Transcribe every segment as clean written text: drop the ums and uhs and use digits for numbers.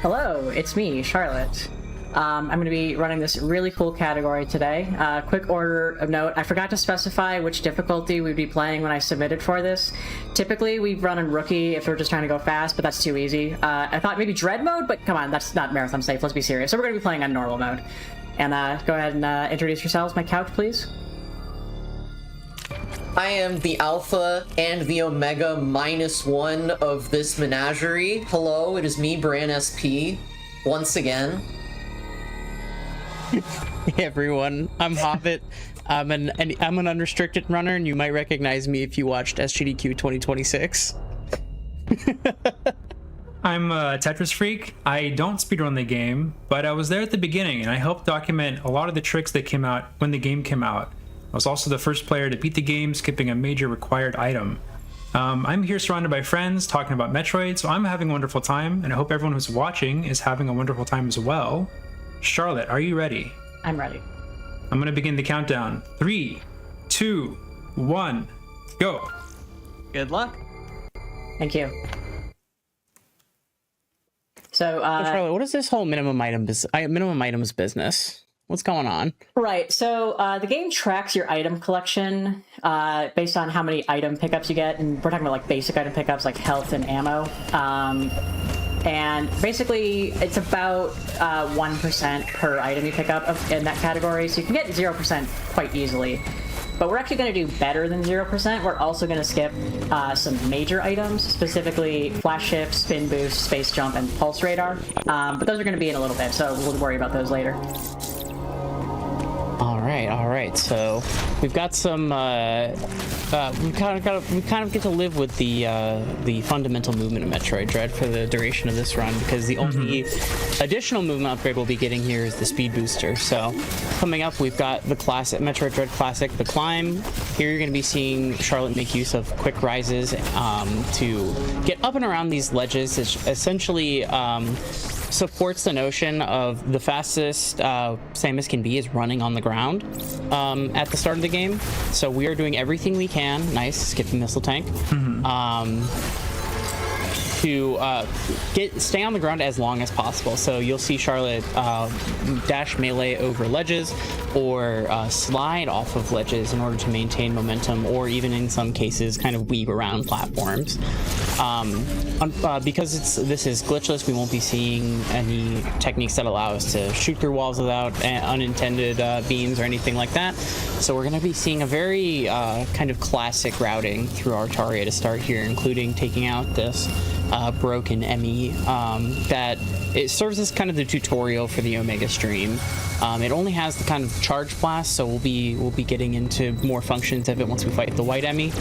Hello, it's me, Charlotte. I'm going to be running this really cool category today. Quick order of note, I forgot to specify which difficulty we'd be playing when I submitted for this. Typically, we run in Rookie if we're just trying to go fast, but that's too easy. I thought maybe Dread mode, but come on, that's not marathon safe, let's be serious. So we're going to be playing on normal mode. And go ahead and introduce yourselves. My couch, please. I am the Alpha and the Omega -1 of this Menagerie. Hello, it is me, Bran SP, once again. Hey everyone, I'm Hobbit. I'm an unrestricted runner, and you might recognize me if you watched SGDQ 2026. I'm a Tetris freak. I don't speedrun the game, but I was there at the beginning, and I helped document a lot of the tricks that came out when the game came out. I was also the first player to beat the game, skipping a major required item. I'm here surrounded by friends talking about Metroid, so I'm having a wonderful time, and I hope everyone who's watching is having a wonderful time as well. Charlotte, are you ready? I'm ready. I'm going to begin the countdown. 3, 2, 1, go. Good luck. Thank you. So, Charlotte, what is this whole minimum items business? What's going on? Right, so the game tracks your item collection based on how many item pickups you get, and we're talking about like basic item pickups like health and ammo. And basically, it's about 1% per item you pick up in that category, so you can get 0% quite easily. But we're actually going to do better than 0%. We're also going to skip some major items, specifically flash shift, spin boost, space jump, and pulse radar. But those are going to be in a little bit, so we'll worry about those later. All right. So we've got some. We kind of get to live with the fundamental movement of Metroid Dread for the duration of this run, because the only additional movement upgrade we'll be getting here is the speed booster. So coming up, we've got the classic Metroid Dread Classic, the climb. Here you're going to be seeing Charlotte make use of quick rises to get up and around these ledges. It's essentially supports the notion of the fastest Samus can be is running on the ground at the start of the game. So we are doing everything we can. Nice, skip the missile tank. To stay on the ground as long as possible. So you'll see Charlotte dash melee over ledges or slide off of ledges in order to maintain momentum, or even in some cases kind of weave around platforms. Because this is glitchless, we won't be seeing any techniques that allow us to shoot through walls without unintended beams or anything like that. So we're going to be seeing a very kind of classic routing through Artaria to start here, including taking out this broken Emmy that it serves as kind of the tutorial for the Omega stream. It only has the kind of charge blast, so we'll be getting into more functions of it once we fight the white Emmy.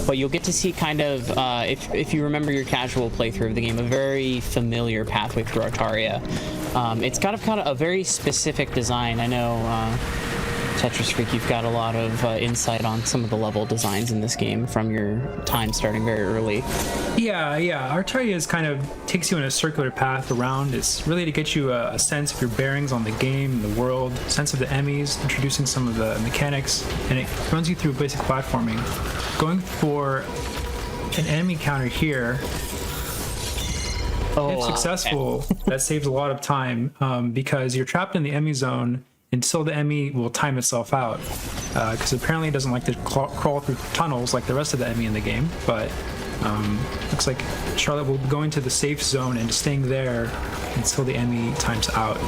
But you'll get to see kind of, if you remember your casual playthrough of the game, a very familiar pathway through Artaria. It's got kind of a very specific design. I know Tetris Freak, you've got a lot of insight on some of the level designs in this game from your time starting very early. Yeah. Artaria is kind of takes you in a circular path around. It's really to get you a sense of your bearings on the game, the world, sense of the enemies, introducing some of the mechanics, and it runs you through basic platforming. Going for an enemy counter here, if successful, that saves a lot of time because you're trapped in the enemy zone until the Emmy will time itself out, because apparently it doesn't like to crawl through tunnels like the rest of the Emmy in the game. But looks like Charlotte will be going to the safe zone and staying there until the Emmy times out.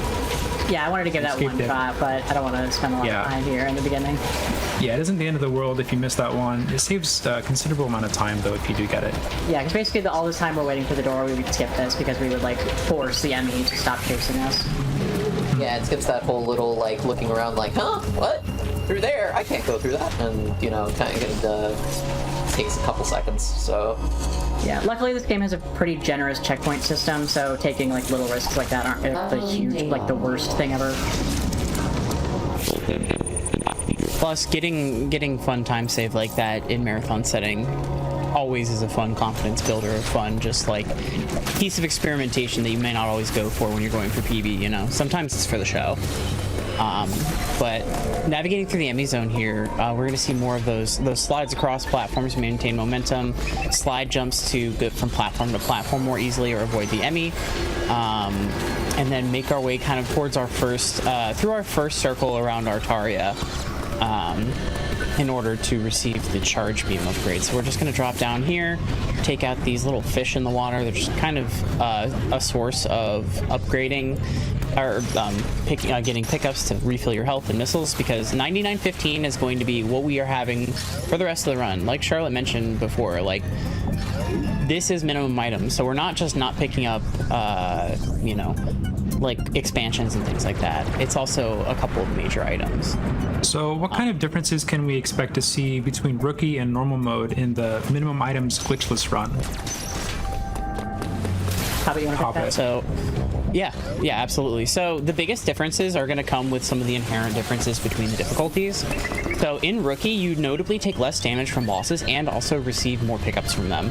Yeah, I wanted to give that one shot, but I don't want to spend a lot of time here in the beginning. Yeah, it isn't the end of the world if you miss that one. It saves a considerable amount of time, though, if you do get it. Yeah, because basically all this time we're waiting for the door, we would skip this because we would, like, force the Emmy to stop chasing us. Yeah, it skips that whole little, like, looking around like, huh, what? Through there? I can't go through that. And, you know, kind of takes a couple seconds, so... Yeah, luckily this game has a pretty generous checkpoint system, so taking, like, little risks like that aren't the huge, like, the worst thing ever. Plus, getting fun time save like that in marathon setting always is a fun confidence builder, a fun just like piece of experimentation that you may not always go for when you're going for PB, you know. Sometimes it's for the show. But navigating through the Emmy zone here, we're going to see more of those slides across platforms to maintain momentum, slide jumps to go from platform to platform more easily or avoid the Emmy, and then make our way kind of towards our first, through our first circle around Artaria, in order to receive the charge beam upgrade. So we're just going to drop down here, take out these little fish in the water. They're just kind of a source of upgrading or getting pickups to refill your health and missiles, because 9915 is going to be what we are having for the rest of the run. Like Charlotte mentioned before, like, this is minimum items, so we're not just not picking up you know, like expansions and things like that. It's also a couple of major items. So what kind of differences can we expect to see between rookie and normal mode in the minimum items glitchless run? How about you want to pick that? So yeah, absolutely. So the biggest differences are going to come with some of the inherent differences between the difficulties. So in Rookie, you notably take less damage from bosses and also receive more pickups from them.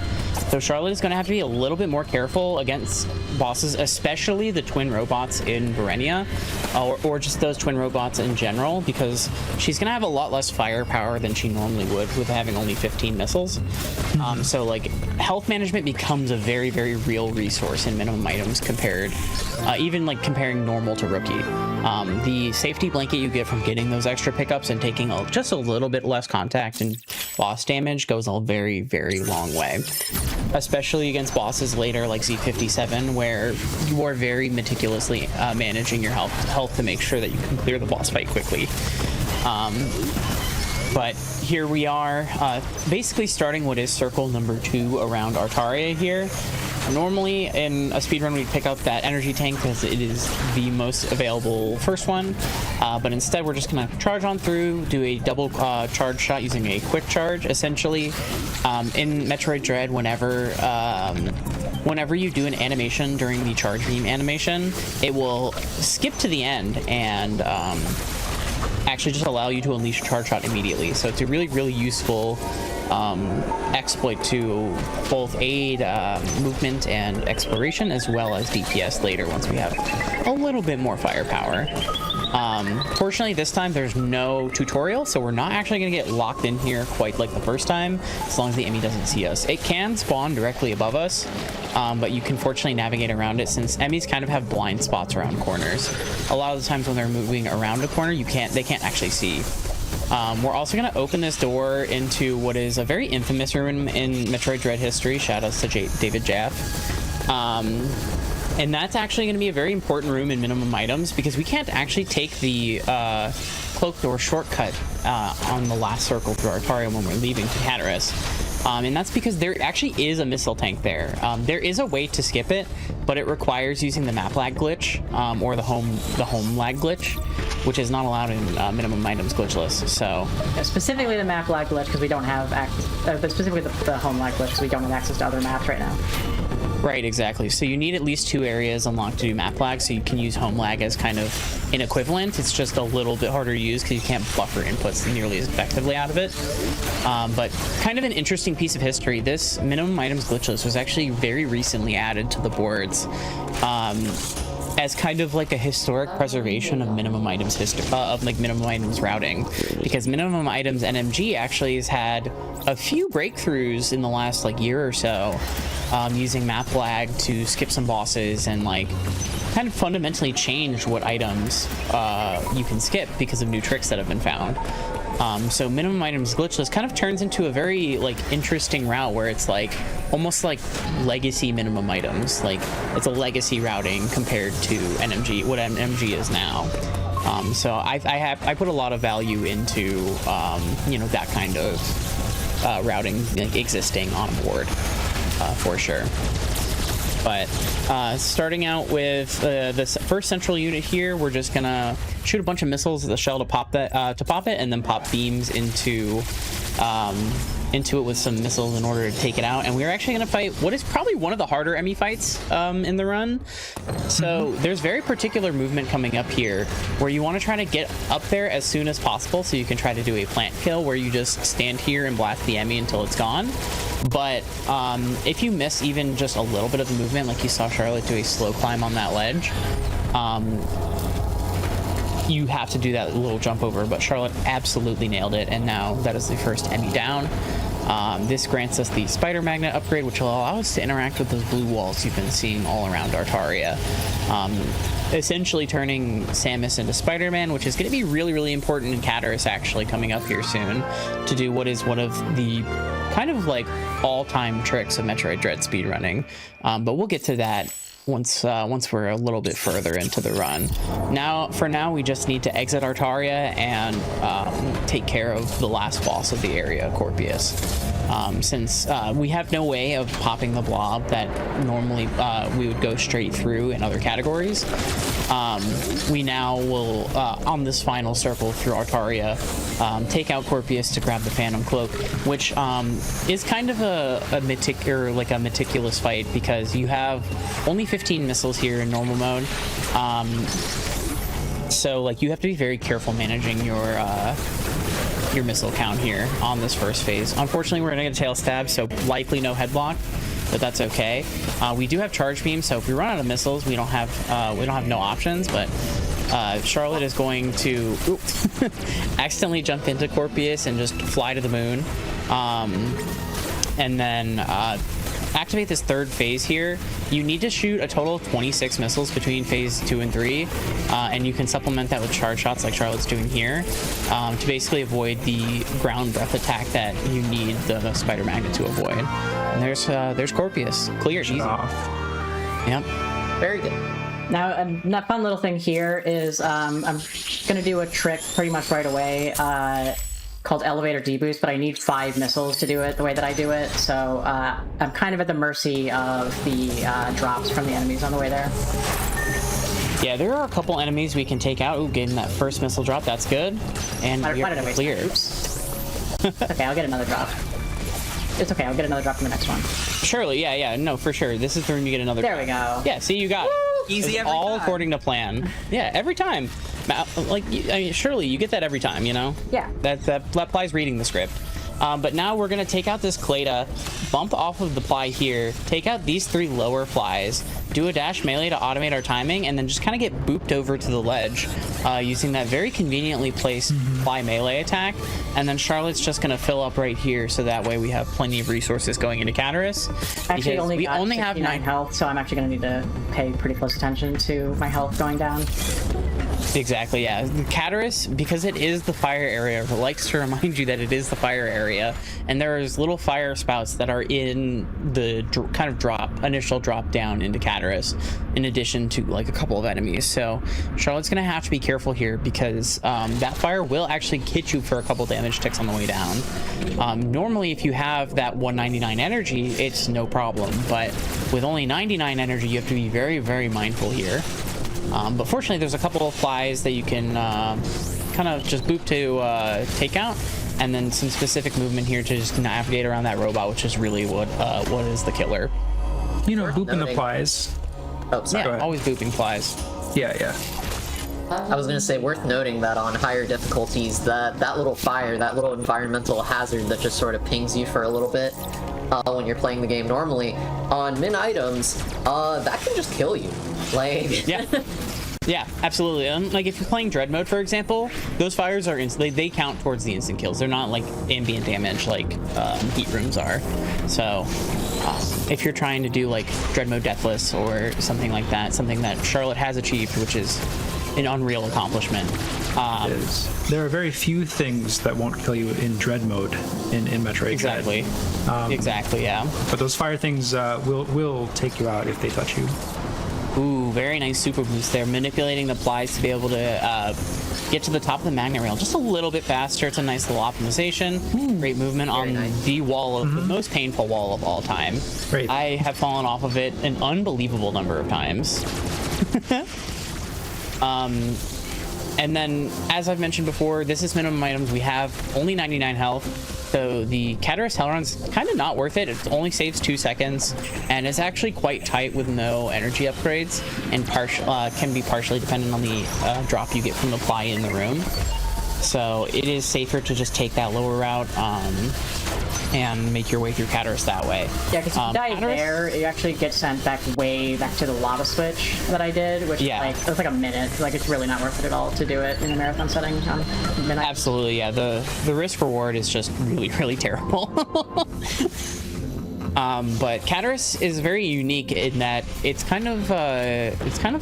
So Charlotte is going to have to be a little bit more careful against bosses, especially the twin robots in Verenia, or just those twin robots in general, because she's going to have a lot less firepower than she normally would with having only 15 missiles. So like health management becomes a very, very real resource in minimum items compared, even like comparing normal to Rookie. The safety blanket you get from getting those extra pickups and taking just a little bit less contact and boss damage goes a very, very long way. Especially against bosses later like Z57, where you are very meticulously managing your health to make sure that you can clear the boss fight quickly. But here we are, basically starting what is circle number 2 around Artaria here. Normally in a speedrun we'd pick up that energy tank because it is the most available first one, but instead we're just going to charge on through, do a double charge shot using a quick charge essentially. In Metroid Dread, whenever you do an animation during the charge beam animation, it will skip to the end and actually just allow you to unleash a charge shot immediately. So it's a really, really useful exploit to both aid movement and exploration, as well as DPS later once we have a little bit more firepower. Fortunately, this time there's no tutorial, so we're not actually going to get locked in here quite like the first time, as long as the enemy doesn't see us. It can spawn directly above us, but you can fortunately navigate around it, since enemies kind of have blind spots around corners. A lot of the times when they're moving around a corner, they can't actually see. We're also going to open this door into what is a very infamous room in Metroid Dread history. Shoutouts to David Jaff. And that's actually going to be a very important room in minimum items, because we can't actually take the cloak door shortcut on the last circle through Artaria when we're leaving to Hatteras. And that's because there actually is a missile tank there. There is a way to skip it, but it requires using the map lag glitch, or the home lag glitch, which is not allowed in minimum items glitchless. So Yeah, specifically the map lag glitch, because we don't have but specifically the home lag glitch, because we don't have access to other maps right now. Right, exactly. So you need at least 2 areas unlocked to do map lag, so you can use home lag as kind of an equivalent. It's just a little bit harder to use because you can't buffer inputs nearly as effectively out of it. But kind of an interesting piece of history, this minimum items glitchless was actually very recently added to the boards as kind of like a historic preservation of minimum items minimum items routing, because minimum items NMG actually has had a few breakthroughs in the last like year or so, using map lag to skip some bosses and like kind of fundamentally change what items you can skip because of new tricks that have been found. So minimum items glitchless kind of turns into a very like interesting route where it's like almost like legacy minimum items. Like it's a legacy routing compared to NMG, what NMG is now. So I put a lot of value into that kind of routing like, existing on board for sure. But starting out with this first central unit here, we're just gonna shoot a bunch of missiles at the shell to pop it, and then pop beams into it with some missiles in order to take it out. And we're actually gonna fight what is probably one of the harder enemy fights in the run. So there's very particular movement coming up here where you want to try to get up there as soon as possible, so you can try to do a plant kill where you just stand here and blast the enemy until it's gone. But if you miss even just a little bit of the movement, like you saw Charlotte do a slow climb on that ledge, you have to do that little jump over, but Charlotte absolutely nailed it, and now that is the first enemy down. This grants us the spider magnet upgrade, which will allow us to interact with those blue walls you've been seeing all around Artaria. Essentially turning Samus into Spider-Man, which is going to be really, really important in Cataris actually coming up here soon to do what is one of the kind of like all-time tricks of Metroid Dread speedrunning. But we'll get to that once we're a little bit further into the run. For now, we just need to exit Artaria and take care of the last boss of the area, Corpius. Since we have no way of popping the blob that normally we would go straight through in other categories, we now will, on this final circle through Artaria, take out Corpius to grab the Phantom Cloak, which is kind of a meticulous fight because you have only 15 missiles here in normal mode. So like you have to be very careful managing your missile count here on this first phase. Unfortunately, we're gonna get a tail stab, so likely no headlock, but that's okay. We do have charge beam, so if we run out of missiles, we don't have no options. But Charlotte is going to accidentally jump into Corpius and just fly to the moon, and then activate this third phase here. You need to shoot a total of 26 missiles between phase 2 and 3, and you can supplement that with charge shots like Charlotte's doing here to basically avoid the ground breath attack that you need the spider magnet to avoid. And there's Corpius. Clear, easy. Yep. Very good. Now, a fun little thing here is I'm going to do a trick pretty much right away called Elevator Deboost, but I need 5 missiles to do it the way that I do it, so I'm kind of at the mercy of the drops from the enemies on the way there. Yeah, there are a couple enemies we can take out. Ooh, getting that first missile drop, that's good. And we are clear. Oops. Okay, I'll get another drop. It's okay, I'll get another drop from the next one. Surely, yeah, no, for sure. This is where you get another There drop. we go. Yeah, see, you got it. Easy every all time. according to plan. Yeah, every time. Like, I mean, surely you get that every time, you know? Yeah. That applies reading the script. But now we're gonna take out this Clada, bump off of the ply here, take out these 3 lower flies, do a dash melee to automate our timing, and then just kind of get booped over to the ledge using that very conveniently placed fly melee attack. And then Charlotte's just gonna fill up right here, so that way we have plenty of resources going into Cataris. Actually, We got only have 69 health, so I'm actually going to need to pay pretty close attention to my health going down. Exactly, yeah. Cataris, because it is the fire area, likes to remind you that it is the fire area, and there's little fire spouts that are in the kind of initial drop down into Cataris, in addition to like a couple of enemies. So Charlotte's gonna have to be careful here because that fire will actually hit you for a couple damage ticks on the way down. Normally, if you have that 199 energy, it's no problem, but with only 99 energy, you have to be very, very mindful here. But fortunately, there's a couple of flies that you can kind of just boop to take out, and then some specific movement here to just navigate around that robot, which is really what is the killer. You know, booping the flies. Oh, sorry. Yeah, always booping flies. Yeah. I was gonna say, worth noting that on higher difficulties, that little fire, that little environmental hazard that just sort of pings you for a little bit when you're playing the game normally, on min items, that can just kill you. Like, Yeah, absolutely. Like if you're playing Dread mode, for example, those fires are they count towards the instant kills. They're not like ambient damage like heat rooms are. So if you're trying to do like Dread mode Deathless or something like that, something that Charlotte has achieved, which is an unreal accomplishment. There are very few things that won't kill you in Dread mode in Metroid. Exactly. Dread. Exactly. Yeah. But those fire things will take you out if they touch you. Ooh, very nice super boost there. Manipulating the plies to be able to get to the top of the magnet rail just a little bit faster. It's a nice little optimization. Great movement on the wall of the most painful wall of all time. Great. I have fallen off of it an unbelievable number of times. And then, as I've mentioned before, this is minimum items. We have only 99 health, so the Cataris Hell Run's kind of not worth it. It only saves 2 seconds, and it's actually quite tight with no energy upgrades, and can be partially dependent on the drop you get from the ply in the room. So it is safer to just take that lower route. and make your way through Cataris that way. Yeah, because if you die Cataris- there, you actually get sent back to the lava switch that I did, which Yeah. it was like a minute. Like, it's really not worth it at all to do it in a marathon setting on midnight. Absolutely, yeah. The risk reward is just really, really terrible. But Cataris is very unique in that it's kind of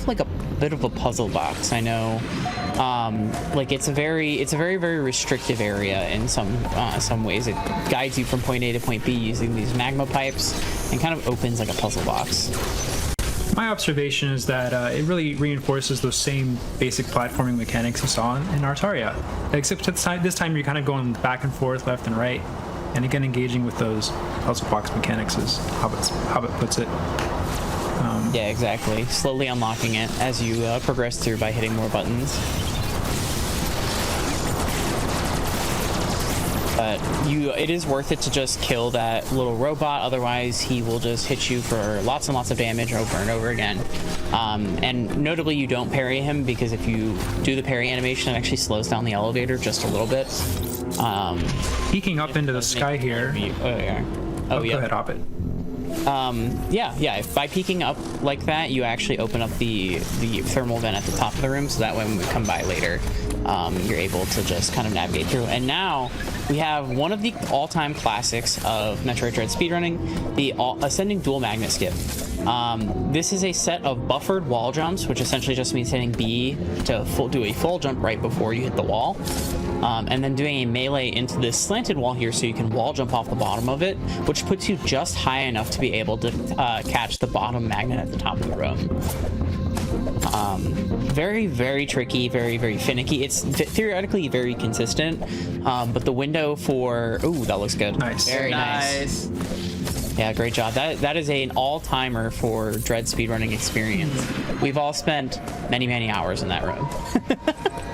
like a bit of a puzzle box. I know, like it's a very very restrictive area in some ways. It guides you from point A to point B using these magma pipes, and kind of opens like a puzzle box. My observation is that it really reinforces those same basic platforming mechanics you saw in Artaria, except this time you're kind of going back and forth, left and right, and again engaging with those puzzle box mechanics is how it puts it. Yeah, exactly. Slowly unlocking it as you progress through by hitting more buttons. But it is worth it to just kill that little robot, otherwise he will just hit you for lots and lots of damage over and over again. And notably, you don't parry him, because if you do the parry animation, it actually slows down the elevator just a little bit. Peeking up into the sky here. Oh, yeah. Go ahead, Hobbit. Yeah. By peeking up like that, you actually open up the thermal vent at the top of the room, so that way when we come by later, you're able to just kind of navigate through. And now we have one of the all-time classics of Metroid Dread speedrunning, the Ascending Dual Magnet Skip. This is a set of buffered wall jumps, which essentially just means hitting B to do a full jump right before you hit the wall. And then doing a melee into this slanted wall here so you can wall jump off the bottom of it, which puts you just high enough to be able to catch the bottom magnet at the top of the room. Very, very tricky, very, very finicky. It's theoretically very consistent, but the window for... Ooh, that looks good. Nice. Very nice. Yeah, great job. That is an all-timer for Dread speedrunning experience. We've all spent many, many hours in that room.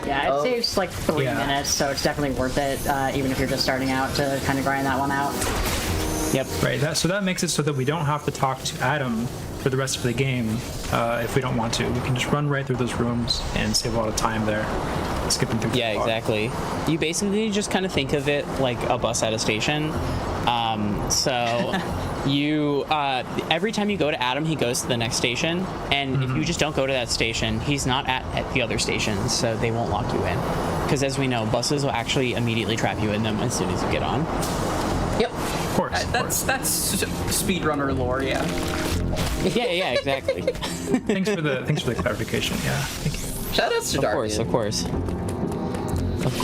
Yeah, it saves like 3 minutes, so it's definitely worth it, even if you're just starting out, to kind of grind that one out. Yep. Right. So that makes it so that we don't have to talk to Adam for the rest of the game if we don't want to. We can just run right through those rooms and save a lot of time there, skipping through. Yeah, exactly. You basically just kind of think of it like a bus at a station. So you every time you go to Adam, he goes to the next station, and if you just don't go to that station, he's not at the other stations, so they won't lock you in. Because as we know, buses will actually immediately trap you in them as soon as you get on. Yep. Of course. That's speedrunner lore, yeah. Yeah, exactly. Thanks for the clarification. Yeah. Thank you. Shoutouts to Dark. Of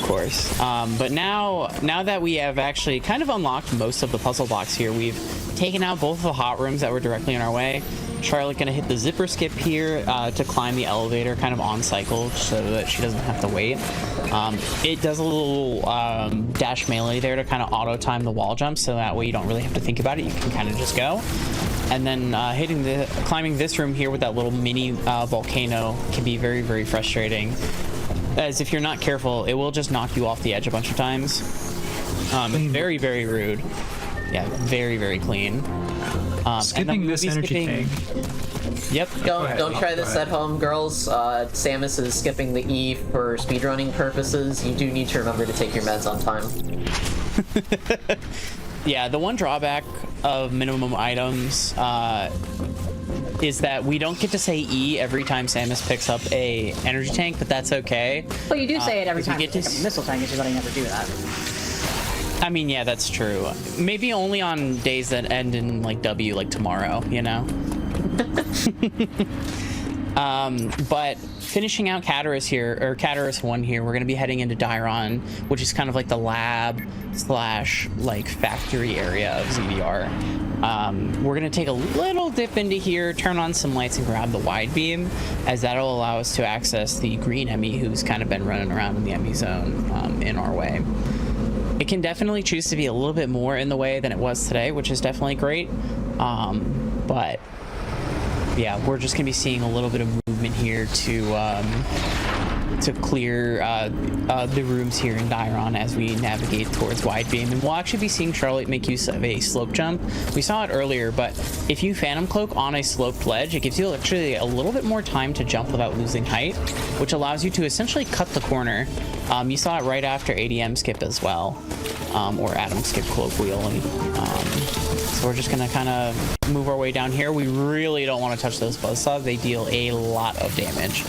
course. But now that we have actually kind of unlocked most of the puzzle blocks here, we've taken out both of the hot rooms that were directly in our way. Charlotte gonna hit the zipper skip here to climb the elevator kind of on cycle so that she doesn't have to wait. It does a little dash melee there to kind of auto time the wall jump, so that way you don't really have to think about it. You can kind of just go. And then climbing this room here with that little mini volcano can be very, very frustrating, as if you're not careful, it will just knock you off the edge a bunch of times. Very, very rude. Yeah, very, very clean. Skipping this energy tank. Yep. Don't try this at home, girls. Samus is skipping the E for speedrunning purposes. You do need to remember to take your meds on time. Yeah, the one drawback of minimum items is that we don't get to say E every time Samus picks up a energy tank, but that's okay. Well, you do say it every time you get pick up a missile tank, it's just that I never do that. I mean, yeah, that's true. Maybe only on days that end in like W, like tomorrow, you know? But finishing out Cataris here, or Cataris 1 here, we're going to be heading into Dairon, which is kind of like the lab slash like factory area of ZDR. We're going to take a little dip into here, turn on some lights, and grab the wide beam, as that'll allow us to access the green Emmy who's kind of been running around in the Emmy zone in our way. It can definitely choose to be a little bit more in the way than it was today, which is definitely great. But yeah, we're just gonna be seeing a little bit of movement here to clear the rooms here in Dairon as we navigate towards wide beam. And we'll actually be seeing Charlotte make use of a slope jump. We saw it earlier, but if you phantom cloak on a sloped ledge, it gives you actually a little bit more time to jump without losing height, which allows you to essentially cut the corner. You saw it right after ADM skip as well. or Adam skip colloquially. So we're just gonna kind of move our way down here. We really don't want to touch those buzzsaws. They deal a lot of damage.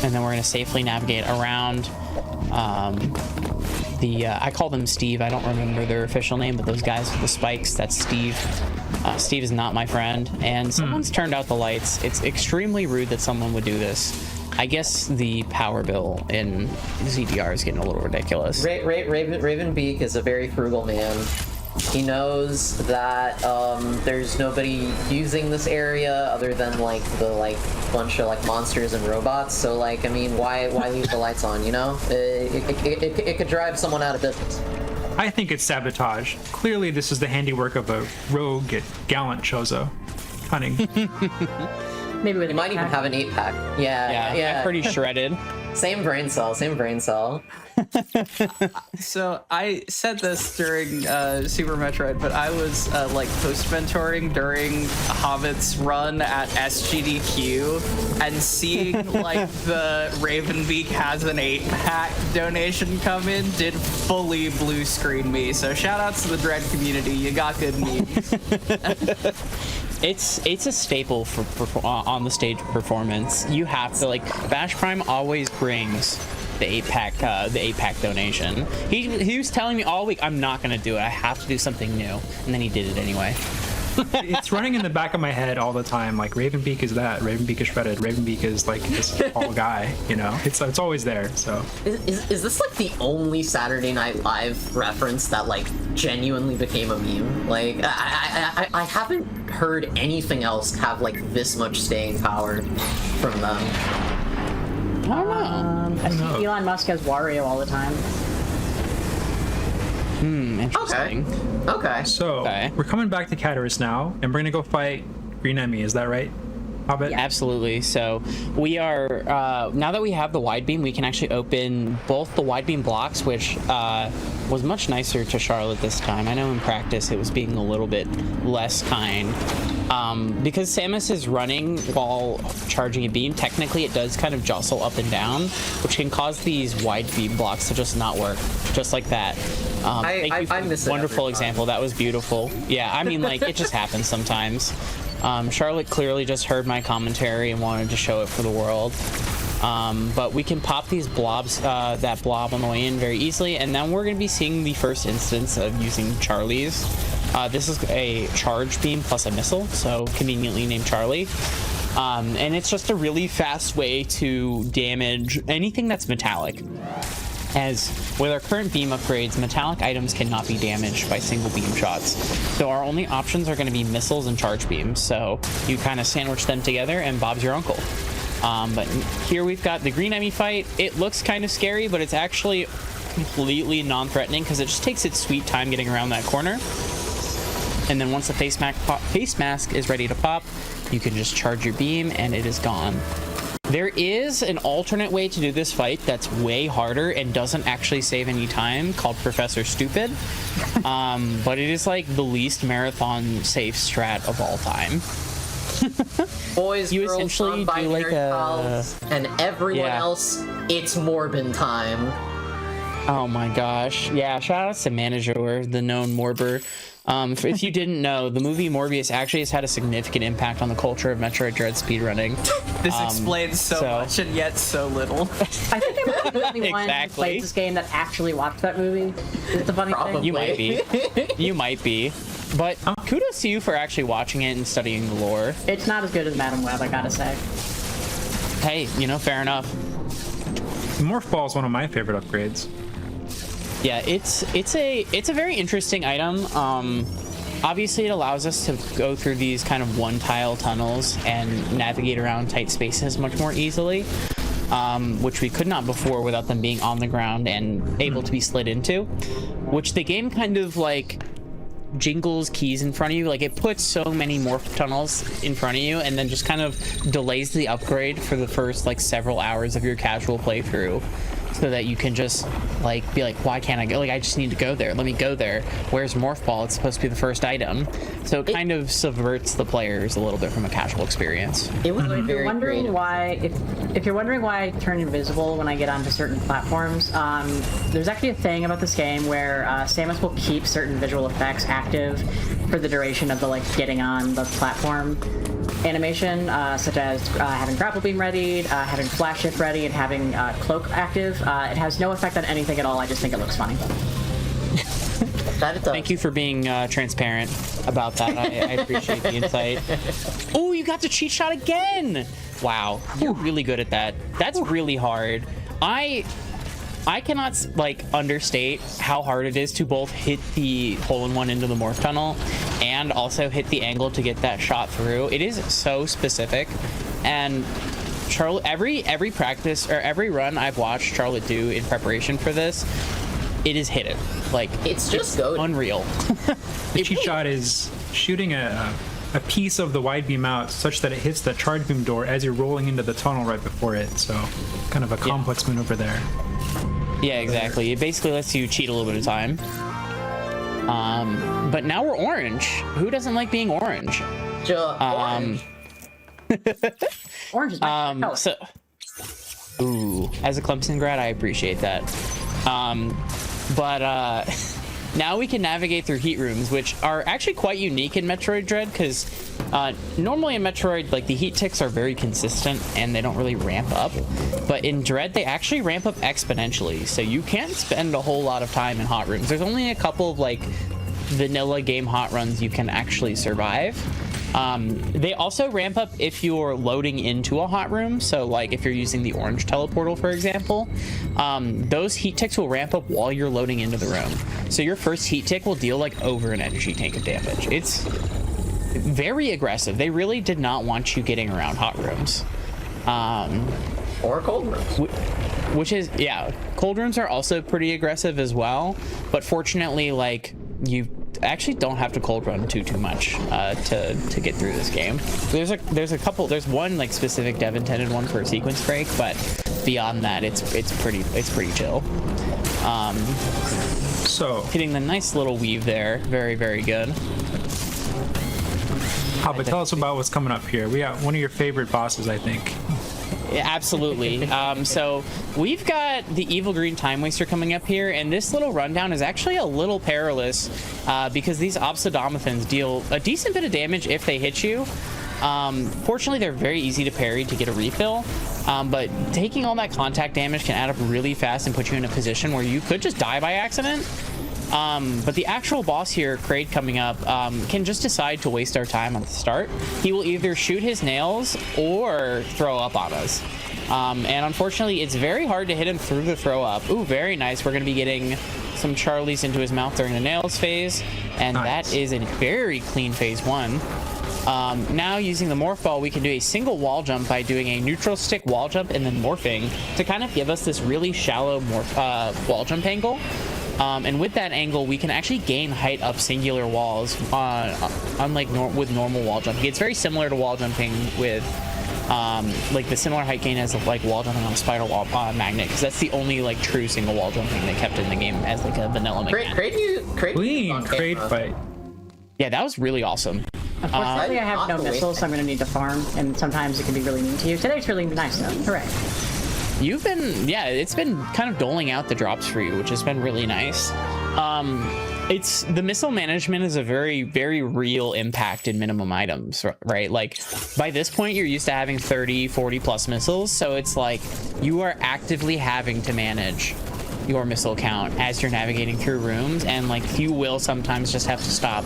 And then we're gonna safely navigate around I call them Steve. I don't remember their official name, but those guys with the spikes, that's Steve. Steve is not my friend, and someone's turned out the lights. It's extremely rude that someone would do this. I guess the power bill in ZDR is getting a little ridiculous. Ravenbeak is a very frugal man. He knows that there's nobody using this area other than like the bunch of like monsters and robots. So like, I mean, why leave the lights on? You know, it could drive someone out of business. I think it's sabotage. Clearly, this is the handiwork of a rogue gallant Chozo. Cunning. Maybe with You might even have an 8-pack. Yeah. I'm pretty shredded. Same brain cell. So I said this during Super Metroid, but I was like post-mentoring during Hobbit's run at SGDQ, and seeing like the Ravenbeak has an 8-pack donation come in did fully blue screen me. So shout outs to the Dread community. You got good memes. It's a staple for on the stage performance. You have to, like, Bash Prime always brings the 8-pack donation. He was telling me all week, I'm not gonna do it. I have to do something new, and then he did it anyway. It's running in the back of my head all the time. Like Ravenbeak is that. Ravenbeak is shredded. Ravenbeak is like this tall guy. You know, it's always there. So is this like the only Saturday Night Live reference that like genuinely became a meme? Like I haven't heard anything else have like this much staying power from them. I don't know. I see Elon Musk has Wario all the time. Interesting. Okay. So Okay. we're coming back to Cataris now, and we're gonna go fight Green Emmy. Is that right, Hobbit? Yeah, absolutely. So we are now that we have the wide beam, we can actually open both the wide beam blocks, which was much nicer to Charlotte this time. I know in practice it was being a little bit less kind. Because Samus is running while charging a beam, technically it does kind of jostle up and down, which can cause these wide beam blocks to just not work, just like that. Thank you for I miss it wonderful every time. example. That was beautiful. Yeah, I mean, like, it just happens sometimes. Charlotte clearly just heard my commentary and wanted to show it for the world. But we can pop these blobs, that blob on the way in very easily, and then we're going to be seeing the first instance of using Charlie's. This is a charge beam plus a missile, so conveniently named Charlie. And it's just a really fast way to damage anything that's metallic. As with our current beam upgrades, metallic items cannot be damaged by single beam shots. So our only options are going to be missiles and charge beams. So you kind of sandwich them together and Bob's your uncle. But here we've got the Green Emmy fight. It looks kind of scary, but it's actually completely non-threatening because it just takes its sweet time getting around that corner. And then once the face mask is ready to pop, you can just charge your beam and it is gone. There is an alternate way to do this fight that's way harder and doesn't actually save any time, called Professor Stupid. But it is like the least marathon safe strat of all time. Boys, You girls, essentially do non-binary like a- pals, and everyone Yeah. else, it's Morbin time. Oh my gosh. Yeah, shout outs to Menagerie, the known Morber. If you didn't know, the movie Morbius actually has had a significant impact on the culture of Metroid Dread speedrunning. This explains so much and yet so little. I think I'm the only one who Exactly. played this game that actually watched that movie. It's a funny thing. You might be. You might be. But kudos to you for actually watching it and studying the lore. It's not as good as Madam Web, I gotta say. Hey, you know, fair enough. Morph Ball is one of my favorite upgrades. Yeah, it's a very interesting item. Obviously, it allows us to go through these kind of one-tile tunnels and navigate around tight spaces much more easily, which we could not before without them being on the ground and able to be slid into, which the game kind of like jingles keys in front of you. Like, it puts so many morph tunnels in front of you and then just kind of delays the upgrade for the first like several hours of your casual playthrough. so that you can just like be like, why can't I go? Like, I just need to go there. Let me go there. Where's Morph Ball? It's supposed to be the first item. So it kind of subverts the players a little bit from a casual experience. It was If very you're wondering creative. why, if you're wondering why I turn invisible when I get onto certain platforms, there's actually a thing about this game where Samus will keep certain visual effects active for the duration of the like getting on the platform animation, such as having grapple beam readied, having flash shift ready, and having cloak active. It has no effect on anything at all. I just think it looks funny. Thank you for being transparent about that. I appreciate the insight. Oh, you got the cheat shot again! Wow, you're really good at that. That's really hard. I cannot like understate how hard it is to both hit the hole-in-one into the morph tunnel and also hit the angle to get that shot through. It is so specific, and Charlotte, every practice or every run I've watched Charlotte do in preparation for this, it is hit it. Like, It's just goated. unreal. The cheat shot is shooting a piece of the wide beam out such that it hits the charge beam door as you're rolling into the tunnel right before it. So kind of a complex maneuver there. Yeah, exactly. It basically lets you cheat a little bit of time. But now we're orange. Who doesn't like being orange? Orange. Orange is my color. So, ooh, as a Clemson grad, I appreciate that. But now we can navigate through heat rooms, which are actually quite unique in Metroid Dread, because normally in Metroid, like, the heat ticks are very consistent and they don't really ramp up. But in Dread, they actually ramp up exponentially, so you can't spend a whole lot of time in hot rooms. There's only a couple of, like, vanilla game hot runs you can actually survive. They also ramp up if you're loading into a hot room. So like if you're using the orange teleportal, for example, those heat ticks will ramp up while you're loading into the room. So your first heat tick will deal like over an energy tank of damage. It's very aggressive. They really did not want you getting around hot rooms. Or cold rooms. Which is, yeah, cold rooms are also pretty aggressive as well. But fortunately, like, you actually don't have to cold run too much to get through this game. There's one like specific dev intended one for a sequence break, but beyond that, it's pretty chill. So, Hitting the nice little weave there, very, very good. but tell us about what's coming up here. We got one of your favorite bosses, I think. Yeah, absolutely. So we've got the Evil Green Time Waster coming up here, and this little rundown is actually a little perilous because these Obsidomathons deal a decent bit of damage if they hit you. Fortunately, they're very easy to parry to get a refill, but taking all that contact damage can add up really fast and put you in a position where you could just die by accident. But the actual boss here, Kraid, coming up, can just decide to waste our time at the start. He will either shoot his nails or throw up on us. And unfortunately, it's very hard to hit him through the throw up. Ooh, very nice. We're going to be getting some Charlies into his mouth during the nails phase. And Nice. that is a very clean phase one. Now using the morph ball, we can do a single wall jump by doing a neutral stick wall jump and then morphing to kind of give us this really shallow wall jump angle. And with that angle, we can actually gain height up singular walls, unlike with normal wall jumping. It's very similar to wall jumping with, like the similar height gain as like wall jumping on a spider wall magnet, because that's the only like true single wall jumping they kept in the game as like a vanilla mechanic. Clean Kraid fight. Yeah, that was really awesome. Unfortunately, I have no missiles, so I'm going to need to farm, and sometimes it can be really mean to you. Today's really nice, though. Hooray. You've been, yeah, it's been kind of doling out the drops for you, which has been really nice. It's the missile management is a very, very real impact in minimum items, right? Like by this point, you're used to having 30, 40 plus missiles. So it's like you are actively having to manage your missile count as you're navigating through rooms, and like you will sometimes just have to stop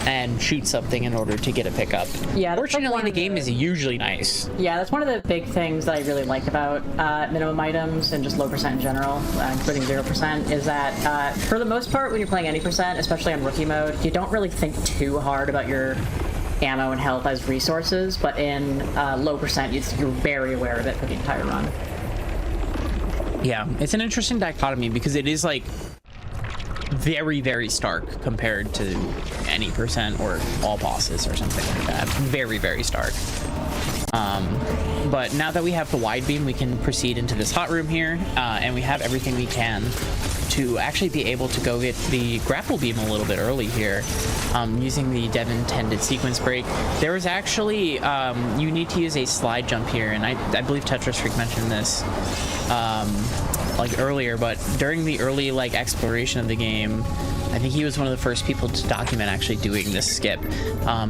and shoot something in order to get a pickup. Yeah, that's Fortunately, one the of game the- is usually nice. Yeah, that's one of the big things that I really like about minimum items and just low percent in general, including 0%, is that for the most part, when you're playing any percent, especially on rookie mode, you don't really think too hard about your ammo and health as resources, but in low percent, you're very aware of it for the entire run. Yeah, it's an interesting dichotomy because it is like very, very stark compared to any percent or all bosses or something like that. Very, very stark. But now that we have the wide beam, we can proceed into this hot room here, and we have everything we can to actually be able to go get the grapple beam a little bit early here, using the dev intended sequence break. There was actually, you need to use a slide jump here, and I believe Tetris Freak mentioned this like earlier, but during the early like exploration of the game, I think he was one of the first people to document actually doing this skip,